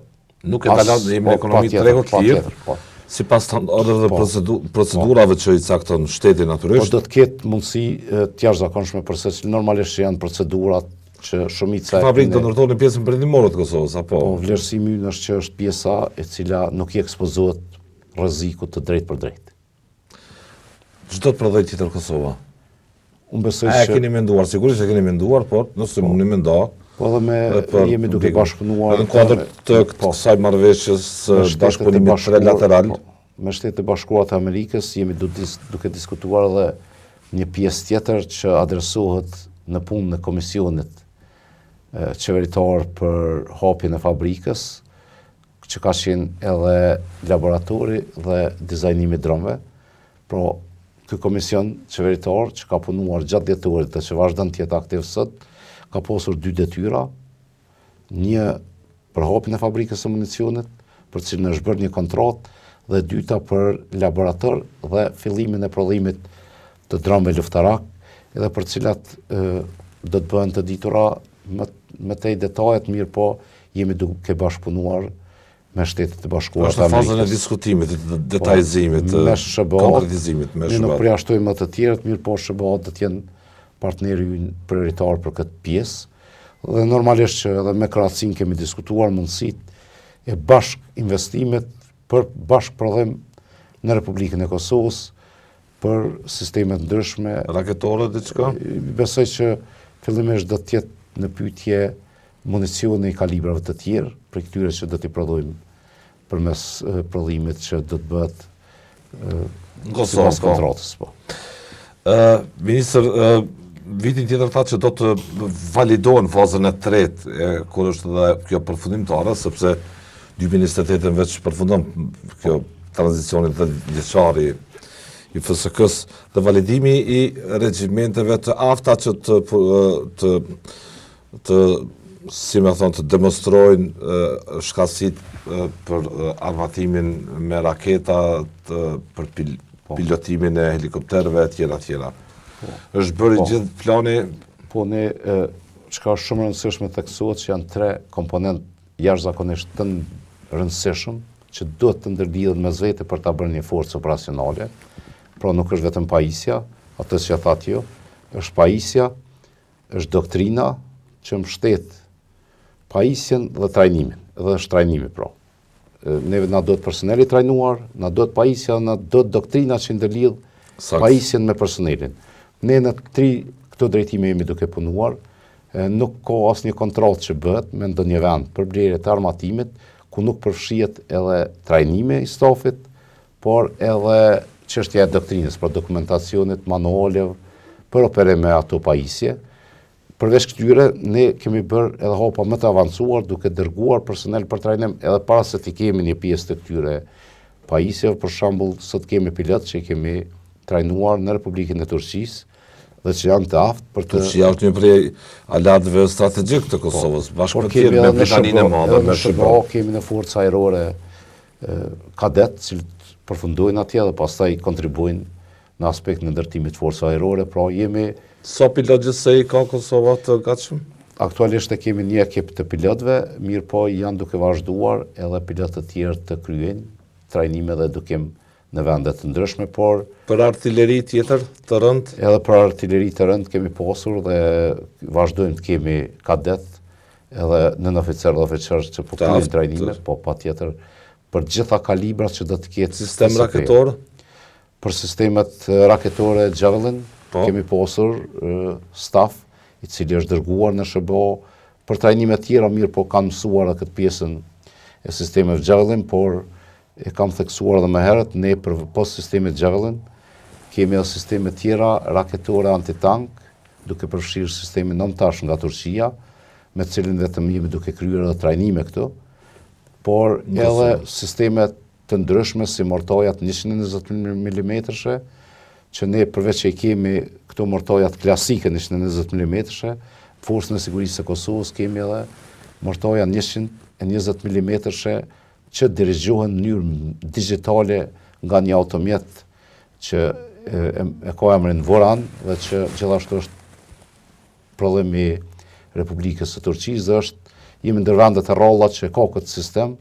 nuk e kalon në ekonomi të rregullt të lirë. Sipas standardeve dhe procedurave që i cakton shteti natyrisht. Po do të ketë mundësi të jashtëzakonshme përse që normalisht janë procedurat që shumica Fabrikë do ndërtojnë pjesën perëndimore të Kosovës, apo? Po, vlerësimi ynë është që është pjesa e cila nuk i ekspozohet rrezikut të drejtë për drejtë. Çdo të prodhoj tjetër Kosova. Unë besoj A e që keni menduar, sigurisht e keni menduar, por nëse mundi mendo, po edhe jemi duke bashkëpunuar në kuadër të kësaj marrëveshjes bashkëpunimit trilateral. Me Shtetet e Bashkuara të Amerikës jemi duke diskutuar edhe një pjesë tjetër që adresohet në punë në komisionit qeveritar për hapjen e fabrikës, që ka qenë edhe laboratori dhe dizajnimi dronëve. Pra, ky komision qeveritar që ka punuar gjatë dhjetorit dhe që vazhdon të jetë aktiv sot, ka posur 2 detyra, një për hapjen e fabrikës së municionit, për cilën është bërë një kontratë, dhe dyta për laborator dhe fillimin e prodhimit të dronëve luftarak, edhe për cilat do të bëhen të ditura më tej detajet, mirë po jemi duke bashkëpunuar me Shtetet e Bashkuara të Amerikës. Është në fazën e diskutimit, të detajzimit, me SBA, konkretizimit me ne nuk përjashtojmë më të tjerët, mirë po SBA do të jenë partneri ynë prioritar për këtë pjesë. Dhe normalisht që edhe me Kroacin kemi diskutuar mundësitë e bashk investimit për bashk prodhim në Republikën e Kosovës për sistemet ndryshme raketore diçka. Besoj që fillimisht do të jetë në pyetje municione i kalibrave të tjerë, për këtyre që do t'i prodhojmë përmes prodhimit që do të bëhet në Kosovë, sipas kontratës, po. Ministër, vitin tjetër tha që do të validohen fazën e tretë, kur është edhe kjo përfundimtare, sepse 2028 veç përfundon kjo tranzicionit dhe vjeçari i FSK-s dhe validimi i regjimenteve të afta që të si me thonë, të demonstrojnë shkasit për armatimin me raketa, për pilotimin e helikopterëve, tjera. Është bërë gjithë plani? Po, ne, çka është shumë rëndësishme të theksohet që janë 3 komponent jashtëzakonisht të rëndësishëm që duhet të ndërlidhen mes vete për ta bërë një forcë operacionale. Pra nuk është vetëm pajisja, atë që tha ti, është pajisja, është doktrina që mbështet pajisjen dhe trajnimin, edhe është trajnimi pra. Neve na duhet personeli trajnuar, na duhet pajisja, na duhet doktrina që ndërlidh pajisjen me personelin. Ne në 3 këto drejtime jemi duke punuar, nuk ka asnjë kontroll që bëhet me ndonjë vend për blerje të armatimit, ku nuk përfshihet edhe trajnimi i stafit, por edhe çështja e doktrinës, pra dokumentacionit, manualeve për operim me ato pajisje. Përveç këtyre, ne kemi bërë edhe hapa më të avancuar duke dërguar personel për trajnim edhe para se të kemi një pjesë të këtyre pajisjeve. Për shembull, sot kemi pilot që kemi trajnuar në Republikën e Turqisë dhe që janë të aftë për të... Turqia është një prej alatëve strategjik të Kosovës, bashkë me tjerë, me Britaninë e Madhe, me SBA, kemi në forcë ajrore kadet, cilët përfundojnë atje dhe pastaj kontribuojnë në aspekt në ndërtimit forcë ajrore, pra jemi... Sa pilot gjithsej ka Kosova të gatshëm? Aktualisht e kemi një ekip të pilotëve, mirë po janë duke vazhduar edhe pilot të tjerë të kryejnë trajnime dhe edukim në vende të ndryshme, por... Për artilleri tjetër të rënd? Edhe për artilleri të rënd kemi pasur dhe vazhdojmë të kemi kadet, edhe nënoficer dhe oficer që po kryejnë trajnime, po pa tjetër për gjitha kalibrat që do të ketë... Sistem raketor? Për sistemet raketore Javelin, kemi pasur staf i cili është dërguar në SBA për trajnime tjera, mirë po kanë mësuar edhe këtë pjesën e sistemeve Javelin, por e kam theksuar edhe më herët, ne për pas sistemit Javelin kemi edhe sisteme tjera raketore antitank, duke përfshirë sistemin nëntash nga Turqia, me cilin vetëm jemi duke kryer edhe trajnime këtu, por edhe sistemet të ndryshme si mortajat 120 mm, që ne përveç që i kemi këto mortajat klasike 120 mm, Forcën e Sigurisë së Kosovës kemi edhe mortaja 120 mm që dirigjohen në mënyrë digjitale nga një automjet që e ka emrin Voran dhe që gjithashtu është prodhim i Republikës së Turqisë dhe jemi ndër vendet e rralla që ka këtë sistem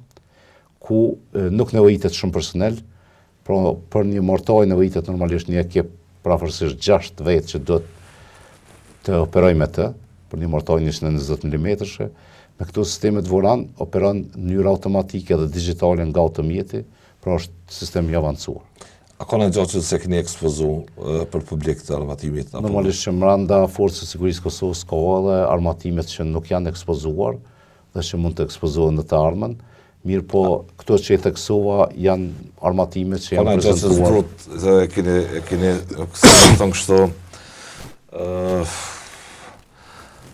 ku nuk nevojitet shumë personel. Për një mortaj nevojitet normalisht një ekip prafërsisht 6 vetë që do të operoj me të, për një martojnë 120 mm, me këto sistemet volan operon në mënyrë automatike dhe digitale nga automjeti, pra është sistem i avancuar. A ka në gjatë që se këni ekspozu për publik të armatimit? Normalisht që mranda Forcës së Sigurisë Kosovës ka edhe armatimet që nuk janë ekspozuar dhe që mund të ekspozohen në të ardhmen. Mirë po, këto që e theksova janë armatimet që janë prezentuar. Ka në gjatë që keni kësë në thënë kështu,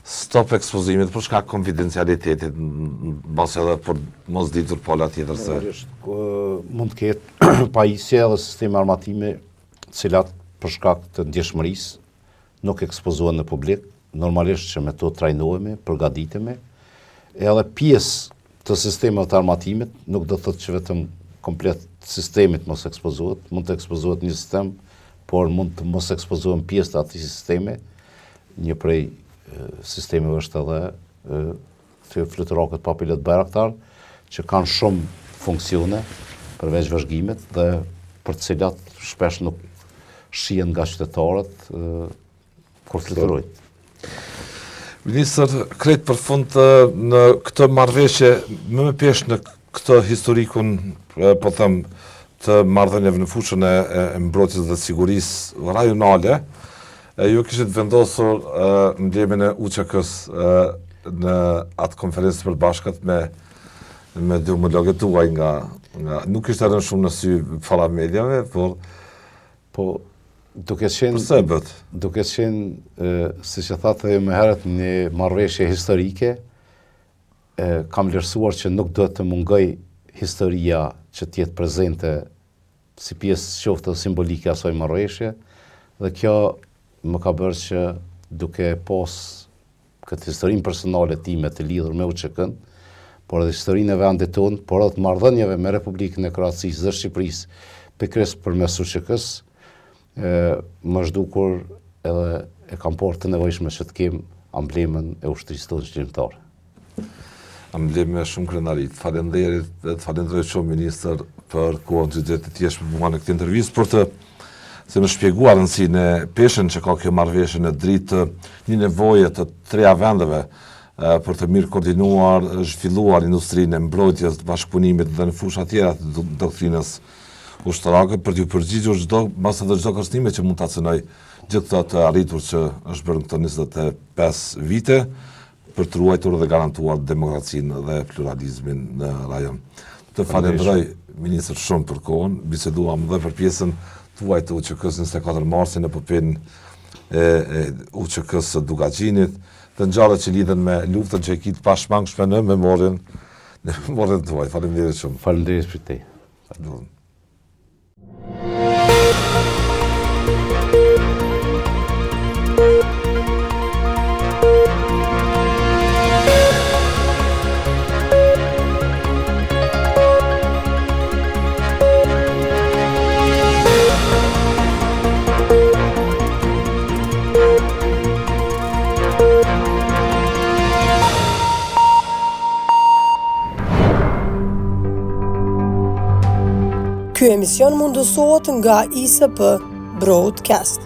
stop ekspozimit, për shka konfidencialitetit, base edhe për mos ditur pola tjetër se... Mund të ketë pajisje edhe sisteme armatime cilat për shkak të ndjeshmërisë nuk ekspozohen në publik, normalisht që me to trajnohemi, përgatitemi, edhe pjesë të sistemeve të armatimit, nuk do të thotë që vetëm komplet sistemit mos ekspozohet, mund të ekspozohet një sistem, por mund të mos ekspozohen pjesë të atij sistemi. Një prej sistemeve është edhe të fluturakët papilët Bayraktar, që kanë shumë funksione përveç vëzhgimit dhe për të cilat shpesh nuk shihen nga qytetarët kur fluturojnë. Ministër, krejt për fund në këtë marrëveshje, më pesh në këtë historikun, po them, të marrëdhënieve në fushën e mbrojtjes dhe sigurisë rajonale, ju kishit vendosur mbledhjen e UÇK-s në atë konferencë të përbashkët me dy homologët tuaj nga nuk ishte rënë shumë në sy para mediave, por duke qenë pse bët? Duke qenë siç e thatë më herët një marrëveshje historike, kam vlerësuar që nuk duhet të mungoj historia që të jetë prezente si pjesë qoftë simbolike asaj marrëveshje, dhe kjo më ka bërë që duke pas këtë historinë personale time të lidhur me UÇK-n, por edhe historinë e vendit tonë, por edhe të marrëdhënieve me Republikën e Kroacisë dhe Shqipërisë, pikërisht përmes UÇK-s, më zhdukur edhe e kam parë të nevojshme që të kem amblemën e ushtrisë tonë shqiptare. Ambleme shumë krenarit. Falenderit dhe të falenderoj shumë ministër për kohën që gjetë të tjesh për mua në këtë intervistë, për të se më shpjeguar rëndësinë e peshën që ka kjo marrëveshje në dritë një nevoje të treja vendeve për të mirë koordinuar, zhvilluar industrinë e mbrojtjes, bashkëpunimit dhe në fusha tjera të doktrinës ushtarake, për t'ju përgjigjur mbas edhe çdo kërcënime që mund ta cënoj gjithë të arritur që është bërë në këto 25 vite për të ruajtur dhe garantuar demokracinë dhe pluralizmin në rajon. Të falenderoj ministër shumë për kohën, biseduam dhe për pjesën tuaj të UÇK-s 24 marsin në popin e UÇK-s së Dugaxhinit, të ngjarjet që lidhen me luftën që e kit pashmangshme në memorien tuaj. Faleminderit shumë. Faleminderit për te. Ky emision mundësohet nga ISP Broadcast.